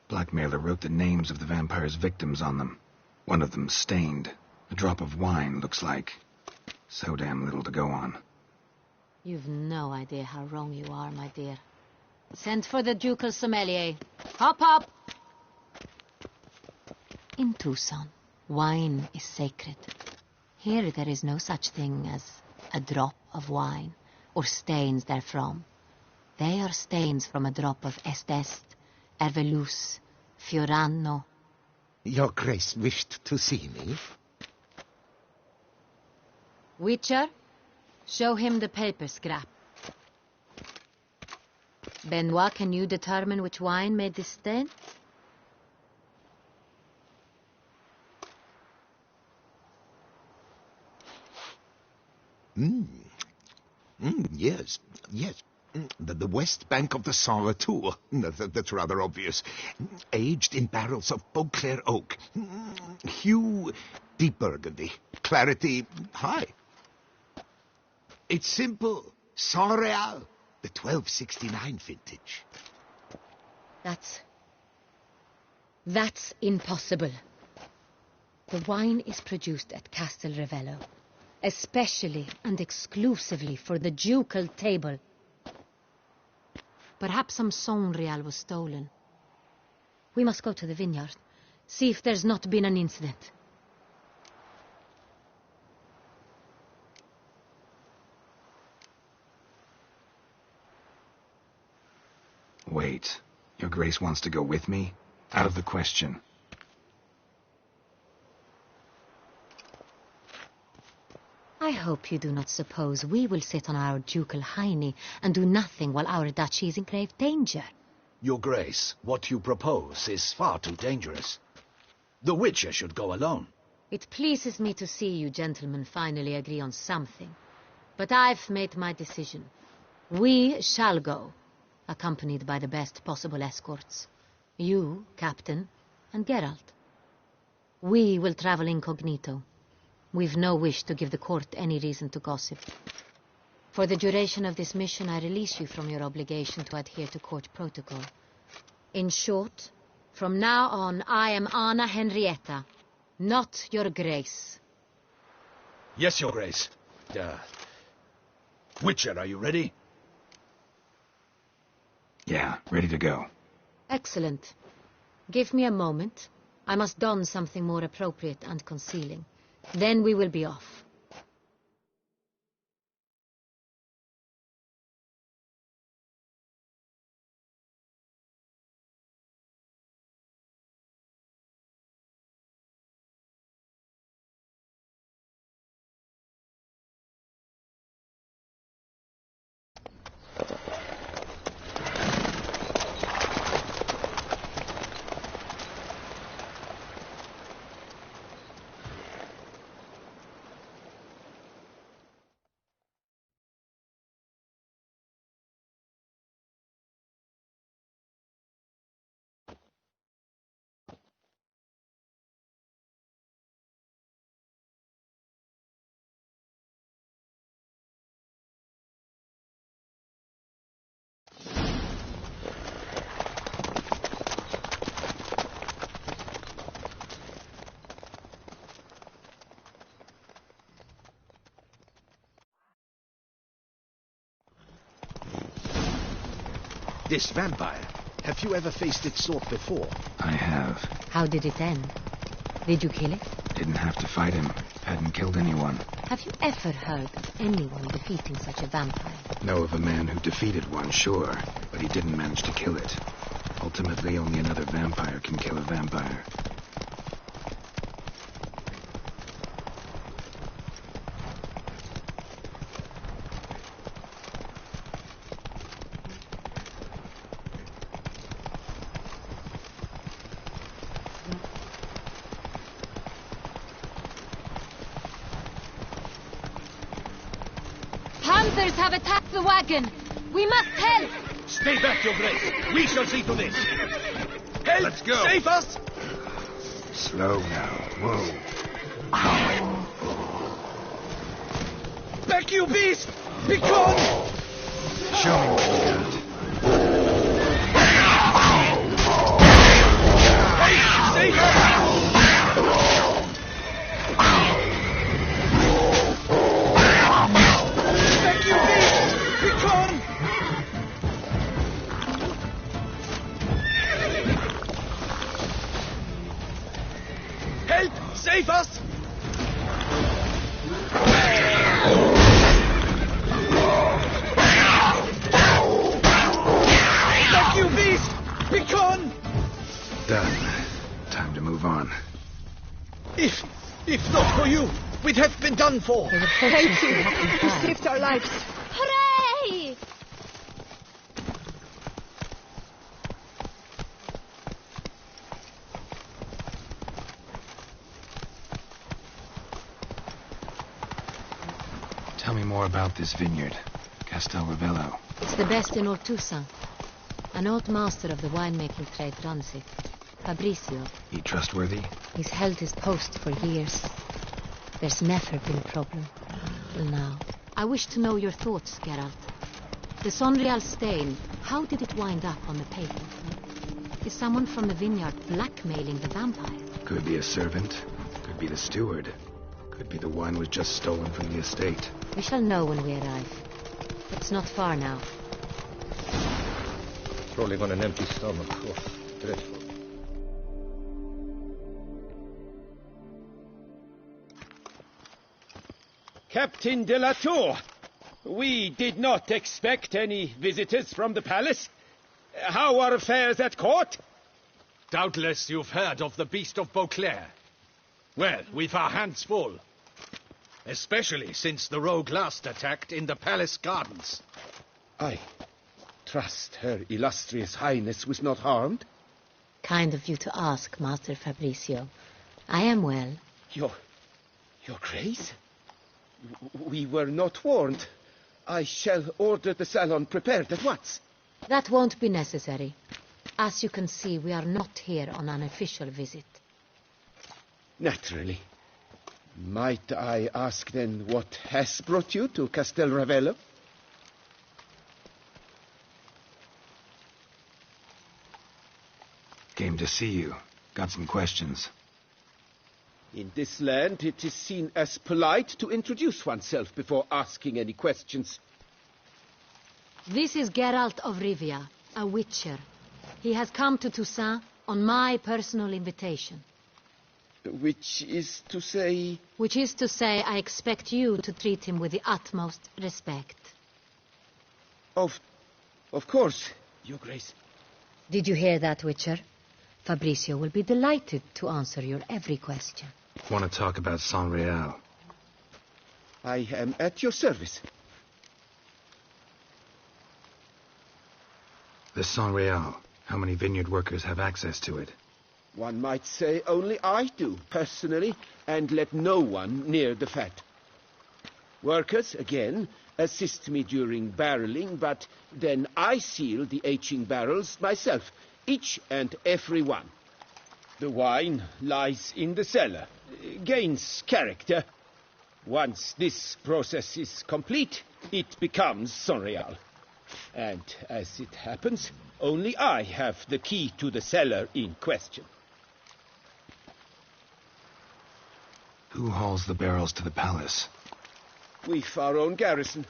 Blackmailer wrote the names of the vampire's victims on them. One of them stained. A drop of wine, looks like. So damn little to go on. You've no idea how wrong you are, my dear. Send for the ducal sommelier. Hop, hop! In Tucson, wine is sacred. Here there is no such thing as a drop of wine, or stains therefrom. They are stains from a drop of Est, Ervelus, Fiorano. Your Grace wished to see me? Witcher, show him the paper scrap. Benoit, can you determine which wine made this stain? Yes. The west bank of the Savard-Filteau. That's rather obvious. Aged in barrels of Beauclair oak. Hue, deep burgundy. Clarity, high. It's simple. Saint-Réal, the 1269 vintage. That's impossible. The wine is produced at Castel Ravello, especially and exclusively for the ducal table. Perhaps some Saint-Réal was stolen. We must go to the vineyard, see if there's not been an incident. Wait. Your Grace wants to go with me? Out of the question. I hope you do not suppose we will sit on our ducal hiney and do nothing while our duchy is in grave danger. Your Grace, what you propose is far too dangerous. The Witcher should go alone. It pleases me to see you gentlemen finally agree on something. But I've made my decision. We shall go, accompanied by the best possible escorts. You, Captain, and Geralt. We will travel incognito. We've no wish to give the court any reason to gossip. For the duration of this mission, I release you from your obligation to adhere to court protocol. In short, from now on, I am Anna Henrietta, not your Grace. Yes, Your Grace. Witcher, are you ready? Yeah, ready to go. Excellent. Give me a moment. I must don something more appropriate and concealing. Then we will be off. This vampire, have you ever faced its sort before? I have. How did it end? Did you kill it? Didn't have to fight him. Hadn't killed anyone. Have you ever heard of anyone defeating such a vampire? Know of a man who defeated one, sure, but he didn't manage to kill it. Ultimately, only another vampire can kill a vampire. Panthers have attacked the wagon! We must help! Stay back, Your Grace. We shall see to this. Help! Let's go. Save us! Slow now. Whoa. Back, you beast! Be gone! Show me what you got. Hey, save us! Save us! Back, you beast! Be gone! Done. Time to move on. If not for you, we'd have been done for. Thank you. You saved our lives. Hooray! Tell me more about this vineyard. Castel Ravello. It's the best in all Toussaint. An old master of the winemaking trade runs it. Fabrizio. He trustworthy? He's held his post for years. There's never been a problem. Till now. I wish to know your thoughts, Geralt. The Sonreal stain, how did it wind up on the paper? Is someone from the vineyard blackmailing the vampire? Could be a servant. Could be the steward. Could be the wine was just stolen from the estate. We shall know when we arrive. It's not far now. Rolling on an empty stomach. Oh, dreadful. Captain de la Tour, we did not expect any visitors from the palace. How are affairs at court? Doubtless you've heard of the Beast of Beauclair. Well, we've our hands full. Especially since the rogue last attacked in the palace gardens. I trust Her Illustrious Highness was not harmed? Kind of you to ask, Master Fabrizio. I am well. Your Grace? We were not warned. I shall order the salon prepared at once. That won't be necessary. As you can see, we are not here on an official visit. Naturally. Might I ask then what has brought you to Castel Ravello? Came to see you. Got some questions. In this land, it is seen as polite to introduce oneself before asking any questions. This is Geralt of Rivia, a witcher. He has come to Toussaint on my personal invitation. Which is to say... Which is to say, I expect you to treat him with the utmost respect. Of course, Your Grace. Did you hear that, Witcher? Fabrizio will be delighted to answer your every question. Want to talk about Sonreal? I am at your service. The Sonreal. How many vineyard workers have access to it? One might say only I do, personally, and let no one near the fat. Workers, again, assist me during barreling, but then I seal the aging barrels myself, each and every one. The wine lies in the cellar, gains character. Once this process is complete, it becomes Sonreal. And as it happens, only I have the key to the cellar in question. Who hauls the barrels to the palace? We've our own garrison.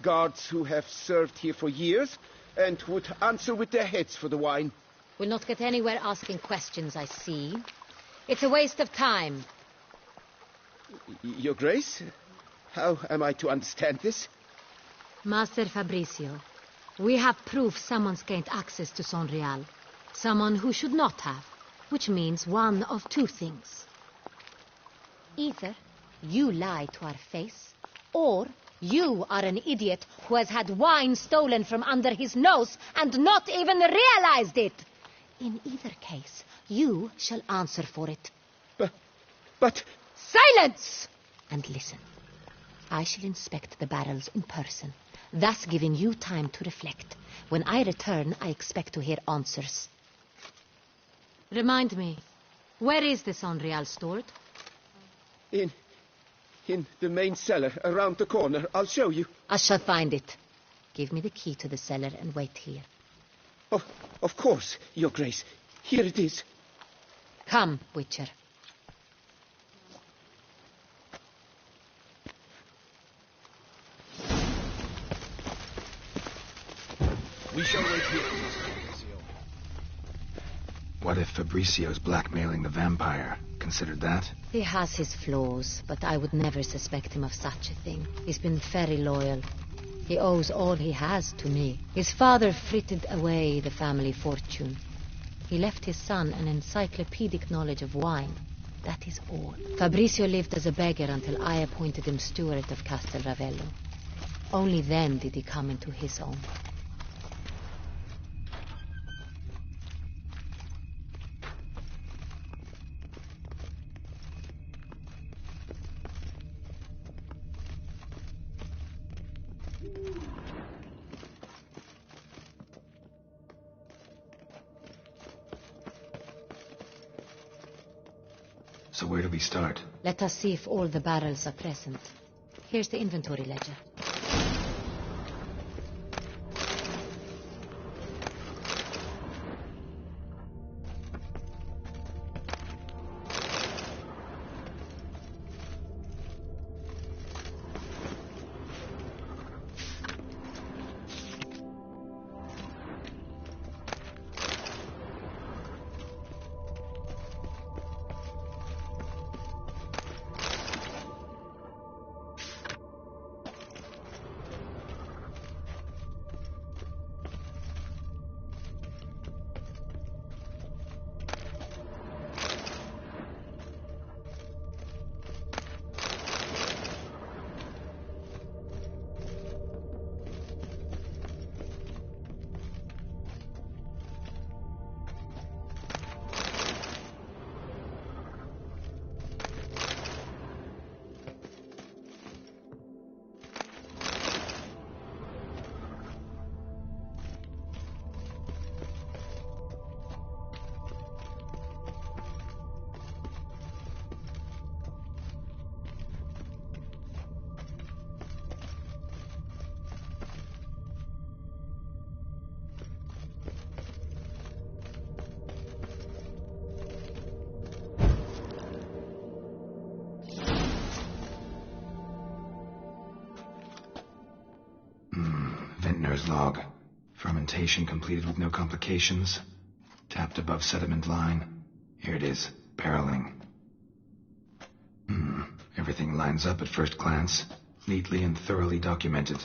Guards who have served here for years, and would answer with their heads for the wine. We'll not get anywhere asking questions, I see. It's a waste of time. Your Grace, how am I to understand this? Master Fabricio, we have proof someone's gained access to Sonreal. Someone who should not have, which means one of two things. Either you lie to our face, or you are an idiot who has had wine stolen from under his nose and not even realized it. In either case, you shall answer for it. But... Silence! And listen. I shall inspect the barrels in person, thus giving you time to reflect. When I return, I expect to hear answers. Remind me, where is the Sonreal stored? In the main cellar, around the corner. I'll show you. I shall find it. Give me the key to the cellar and wait here. Oh, of course, Your Grace. Here it is. Come, Witcher. We shall wait here, Master Fabricio. What if Fabricio's blackmailing the vampire? Considered that? He has his flaws, but I would never suspect him of such a thing. He's been very loyal. He owes all he has to me. His father frittered away the family fortune. He left his son an encyclopedic knowledge of wine. That is all. Fabricio lived as a beggar until I appointed him steward of Castel Ravello. Only then did he come into his own. So where do we start? Let us see if all the barrels are present. Here's the inventory ledger. Vintner's log. Fermentation completed with no complications. Tapped above sediment line. Here it is. Barreling. Everything lines up at first glance. Neatly and thoroughly documented.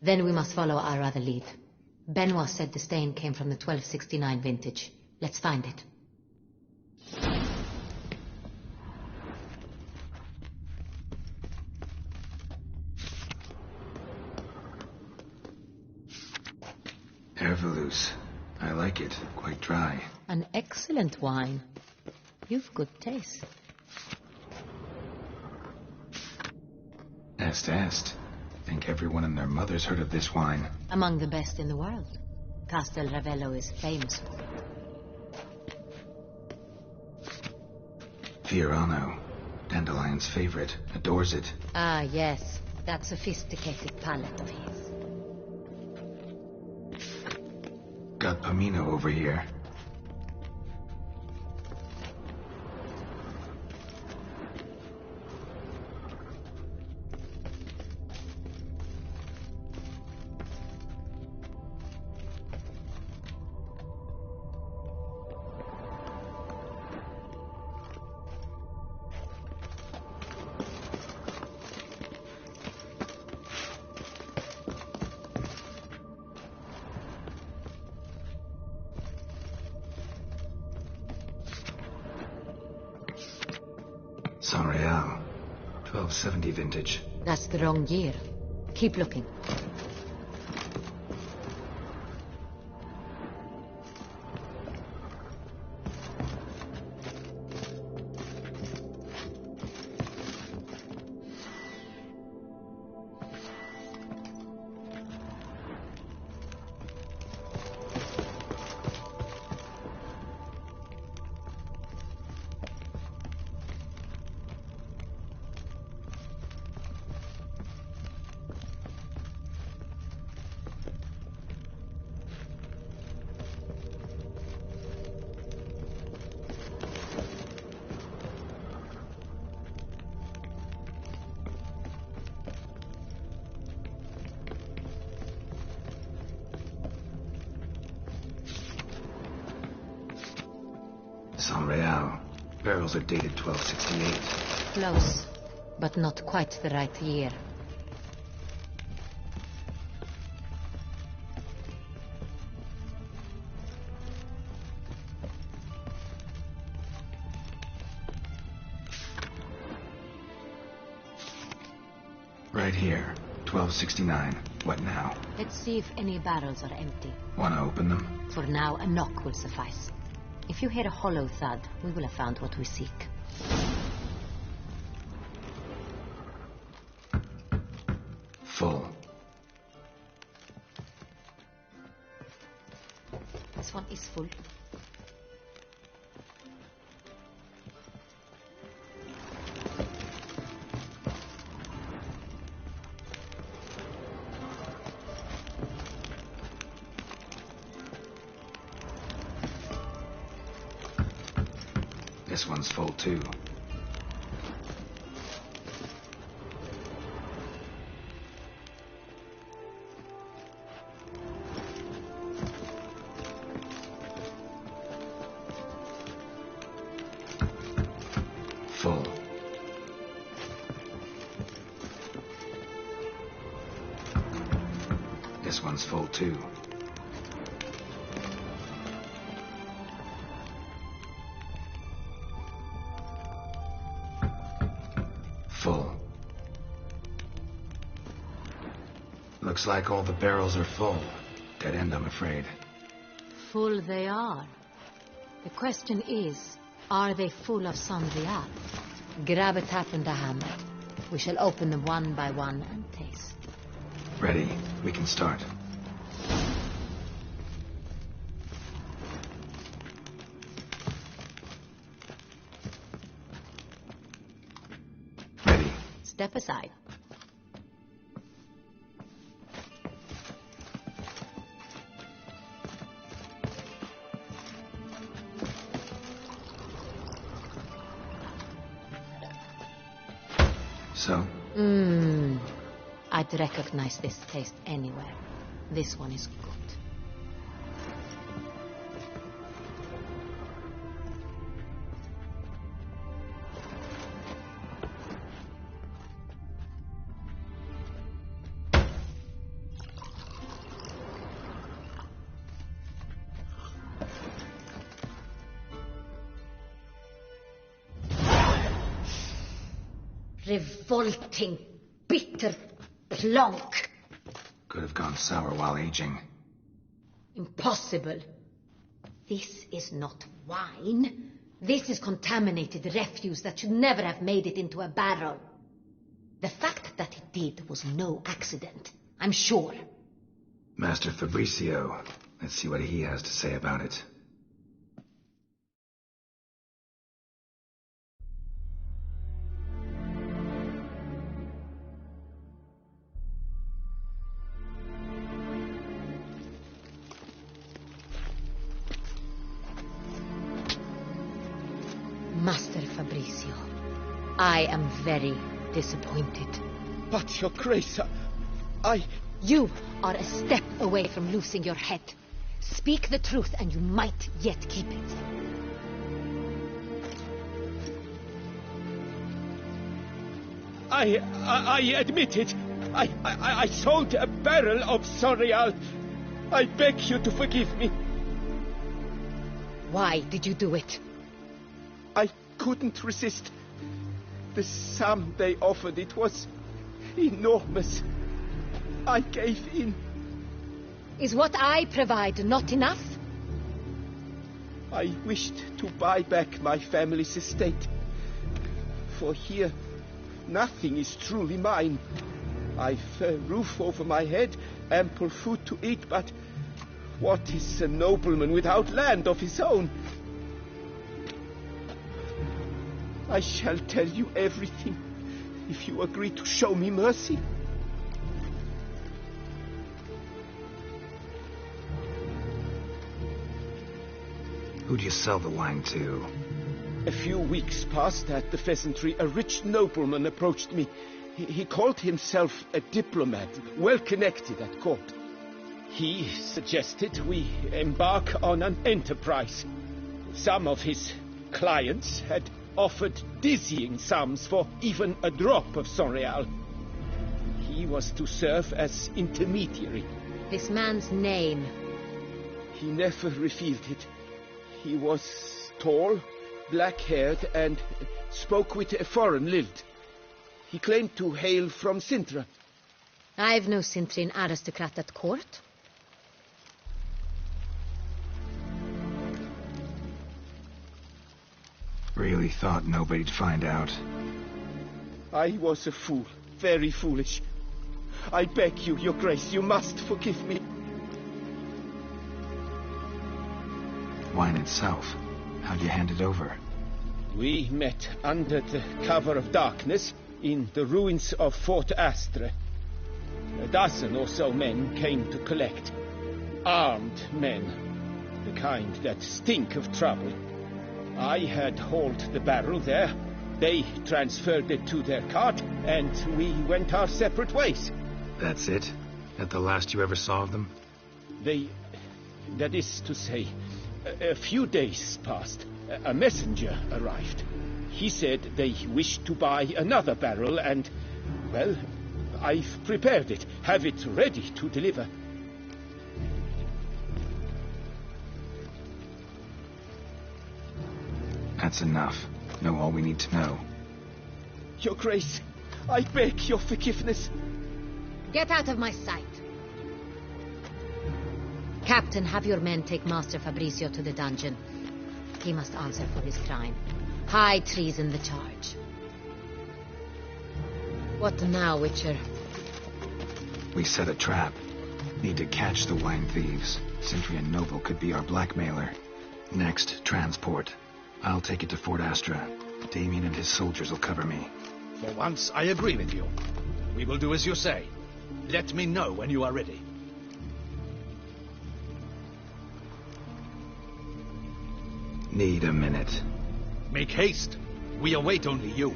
Then we must follow our other lead. Benoit said the stain came from the 1269 vintage. Let's find it. Herveloos. I like it. Quite dry. An excellent wine. You've good taste. Est. Think everyone and their mother's heard of this wine. Among the best in the world. Castel Ravello is famous for it. Fiorano. Dandelion's favorite. Adores it. Ah, yes. That sophisticated palate of his. Got Pomino over here. Saint-Réal. 1270 vintage. That's the wrong year. Keep looking. Saint-Réal. Barrels are dated 1268. Close, but not quite the right year. Right here. 1269. What now? Let's see if any barrels are empty. Want to open them? For now, a knock will suffice. If you hear a hollow thud, we will have found what we seek. Full. This one is full. This one's full too. Full. This one's full too. Full. Looks like all the barrels are full. Dead end, I'm afraid. Full they are. The question is, are they full of Saint-Réal? Grab a tap and a hammer. We shall open them one by one and taste. Ready. We can start. Step aside. So? I'd recognize this taste anywhere. This one is good. Revolting, bitter plonk. Could have gone sour while aging. Impossible. This is not wine. This is contaminated refuse that should never have made it into a barrel. The fact that it did was no accident, I'm sure. Master Fabricio. Let's see what he has to say about it. Master Fabricio, I am very disappointed. But, Your Grace, You are a step away from losing your head. Speak the truth and you might yet keep it. I admit it. I sold a barrel of Saint-Réal. I beg you to forgive me. Why did you do it? I couldn't resist. The sum they offered, it was enormous. I gave in. Is what I provide not enough? I wished to buy back my family's estate. For here, nothing is truly mine. I've a roof over my head, ample food to eat, but what is a nobleman without land of his own? I shall tell you everything, if you agree to show me mercy. Who'd you sell the wine to? A few weeks past at the pheasantry, a rich nobleman approached me. He called himself a diplomat, well connected at court. He suggested we embark on an enterprise. Some of his clients had offered dizzying sums for even a drop of Sonreal. He was to serve as intermediary. This man's name? He never revealed it. He was tall, black-haired, and spoke with a foreign lilt. He claimed to hail from Sintra. I've no Sintrian aristocrat at court. Really thought nobody'd find out. I was a fool, very foolish. I beg you, Your Grace, you must forgive me. Wine itself, how'd you hand it over? We met under the cover of darkness in the ruins of Fort Astre. A dozen or so men came to collect. Armed men, the kind that stink of trouble. I had hauled the barrel there. They transferred it to their cart, and we went our separate ways. That's it? That the last you ever saw of them? That is to say, a few days passed. A messenger arrived. He said they wished to buy another barrel, and, well, I've prepared it, have it ready to deliver. That's enough. Know all we need to know. Your Grace, I beg your forgiveness. Get out of my sight. Captain, have your men take Master Fabrizio to the dungeon. He must answer for his crime. High treason the charge. What now, Witcher? We set a trap. Need to catch the wine thieves. Sintrian Noble could be our blackmailer. Next, transport. I'll take it to Fort Astra. Damien and his soldiers will cover me. For once, I agree with you. We will do as you say. Let me know when you are ready. Need a minute. Make haste. We await only you.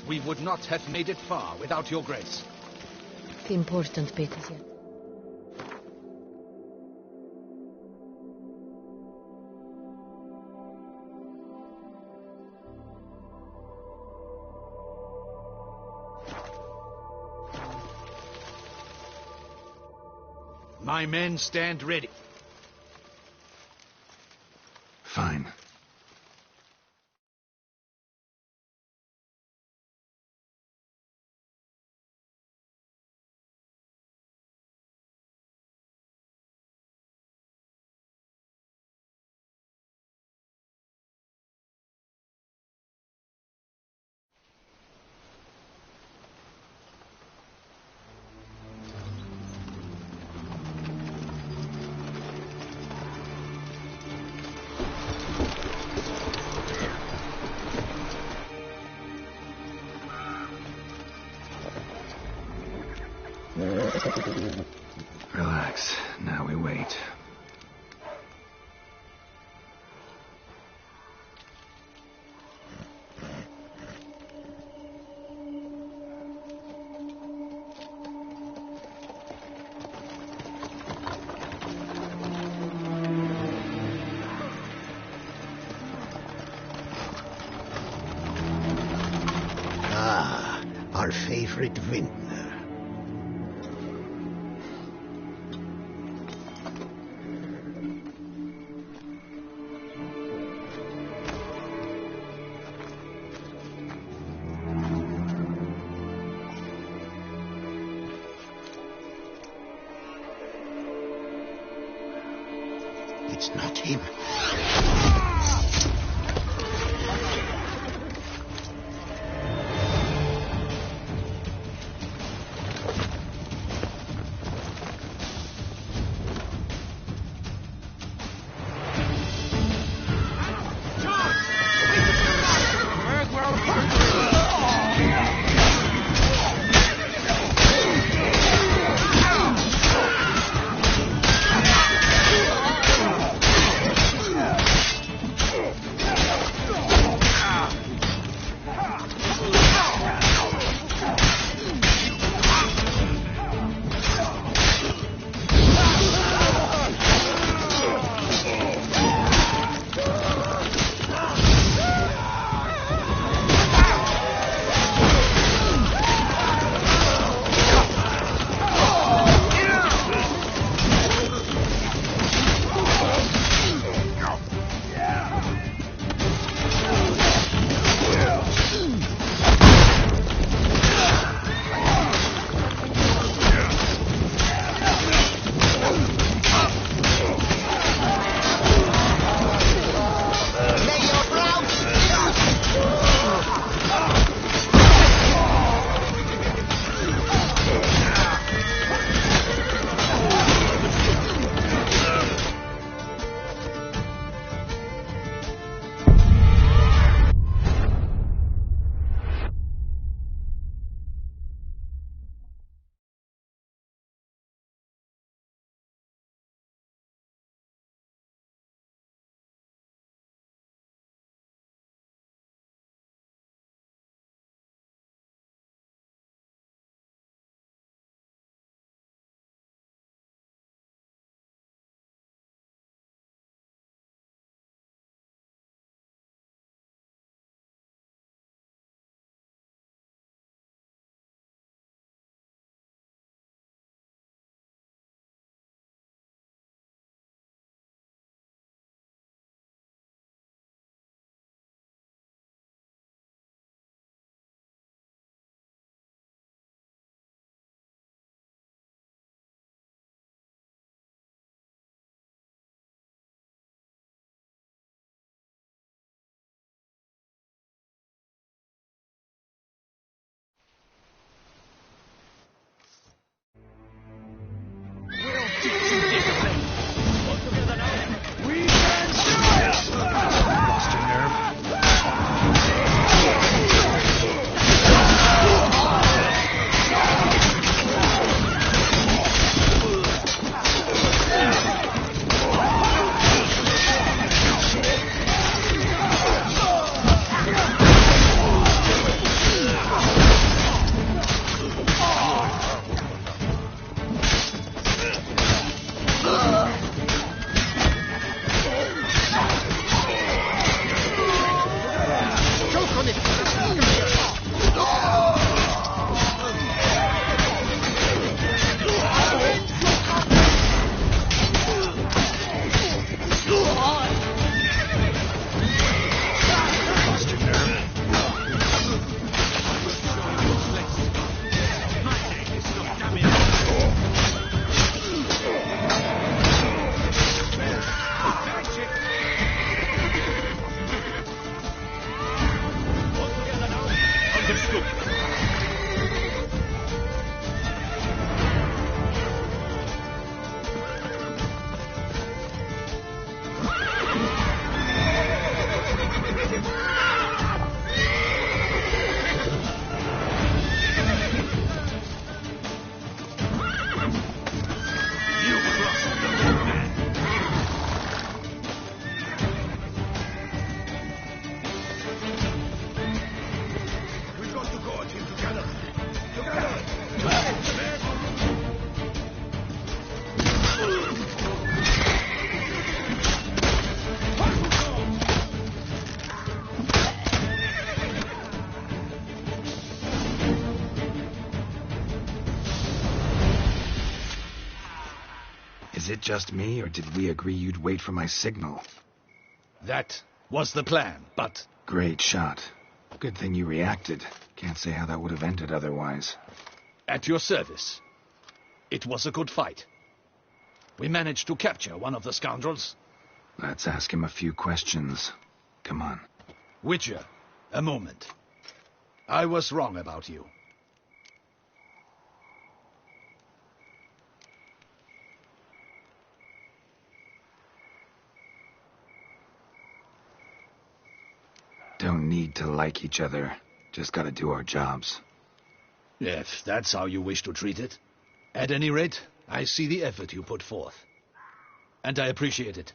We would not have made it far without your grace. Important bit of it. My men stand ready. Fine. Relax. Now we wait. Our favorite vintner. It's not him. Is it just me, or did we agree you'd wait for my signal? That was the plan, but... Great shot. Good thing you reacted. Can't say how that would have ended otherwise. At your service. It was a good fight. We managed to capture one of the scoundrels. Let's ask him a few questions. Come on. Witcher, a moment. I was wrong about you. Don't need to like each other. Just gotta do our jobs. If that's how you wish to treat it. At any rate, I see the effort you put forth. And I appreciate it.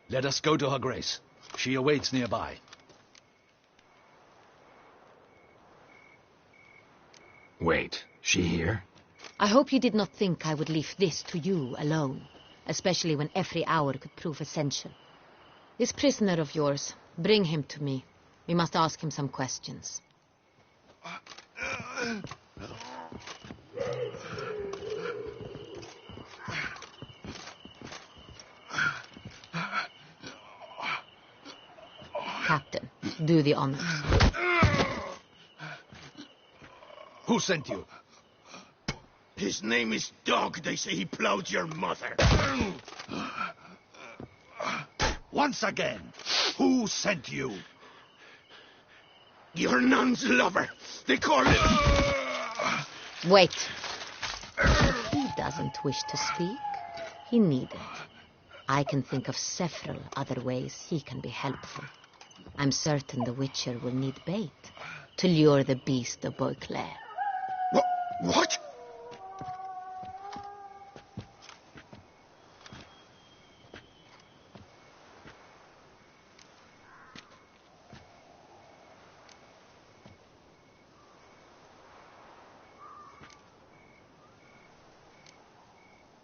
Let us go to her grace. She awaits nearby. Wait, she here? I hope you did not think I would leave this to you alone, especially when every hour could prove essential. This prisoner of yours, bring him to me. We must ask him some questions. Captain, do the honors. Who sent you? His name is Dog. They say he plowed your mother. Once again, who sent you? Your nun's lover. They call him... Wait. He doesn't wish to speak. He needn't. I can think of several other ways he can be helpful. I'm certain the Witcher will need bait to lure the beast of Beauclair. What?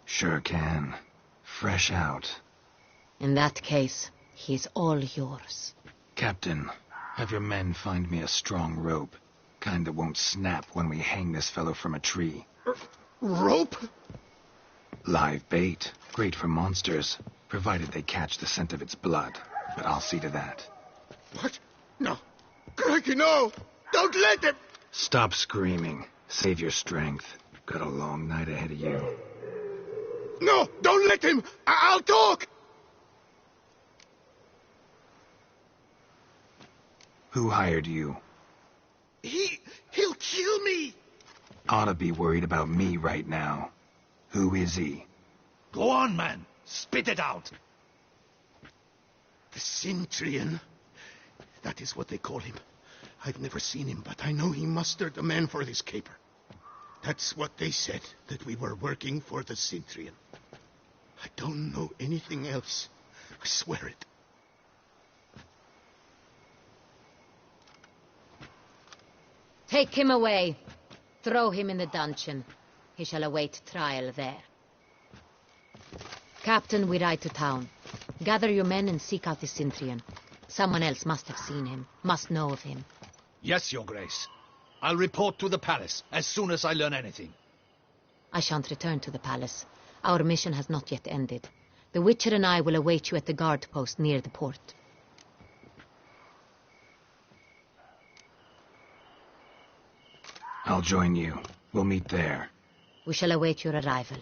Sure can. Fresh out. In that case, he's all yours. Captain, have your men find me a strong rope. Kind that won't snap when we hang this fellow from a tree. Rope? Live bait. Great for monsters, provided they catch the scent of its blood. But I'll see to that. What? No. Crikey, no! Don't let him! Stop screaming. Save your strength. Got a long night ahead of you. No! Don't let him! I'll talk! Who hired you? He'll kill me! Ought to be worried about me right now. Who is he? Go on, man. Spit it out. The Cintrian. That is what they call him. I've never seen him, but I know he mustered a man for this caper. That's what they said, that we were working for the Cintrian. I don't know anything else. I swear it. Take him away. Throw him in the dungeon. He shall await trial there. Captain, we ride to town. Gather your men and seek out the Cintrian. Someone else must have seen him, must know of him. Yes, Your Grace. I'll report to the palace as soon as I learn anything. I shan't return to the palace. Our mission has not yet ended. The Witcher and I will await you at the guard post near the port. I'll join you. We'll meet there. We shall await your arrival.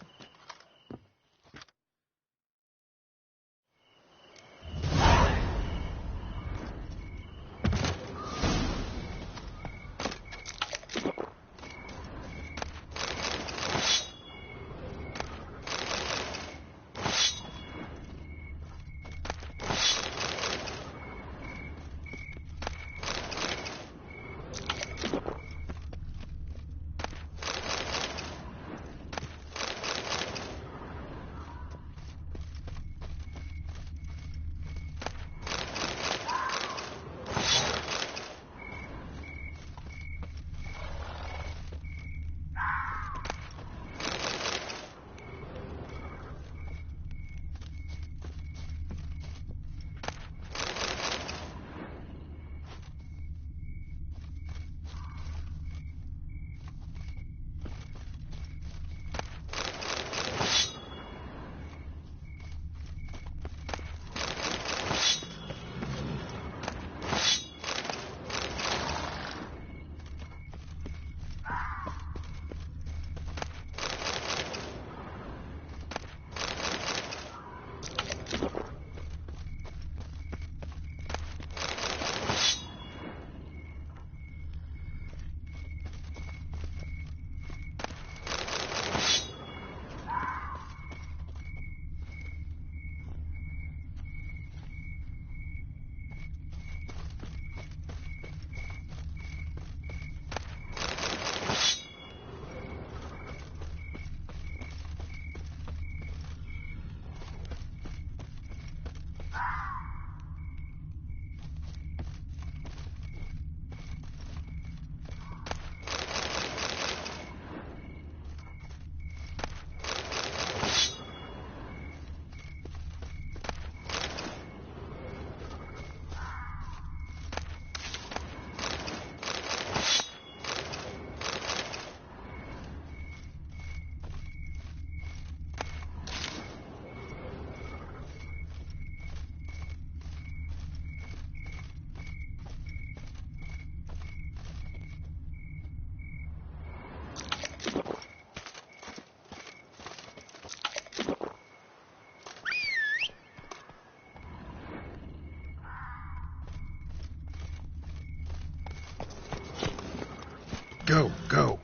Go, go.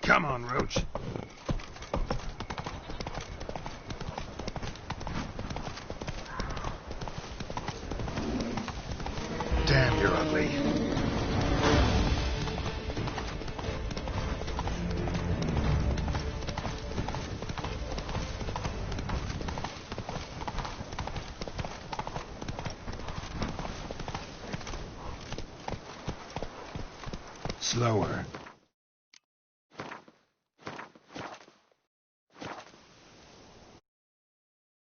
Come on, Roach. Damn, you're ugly. Slower.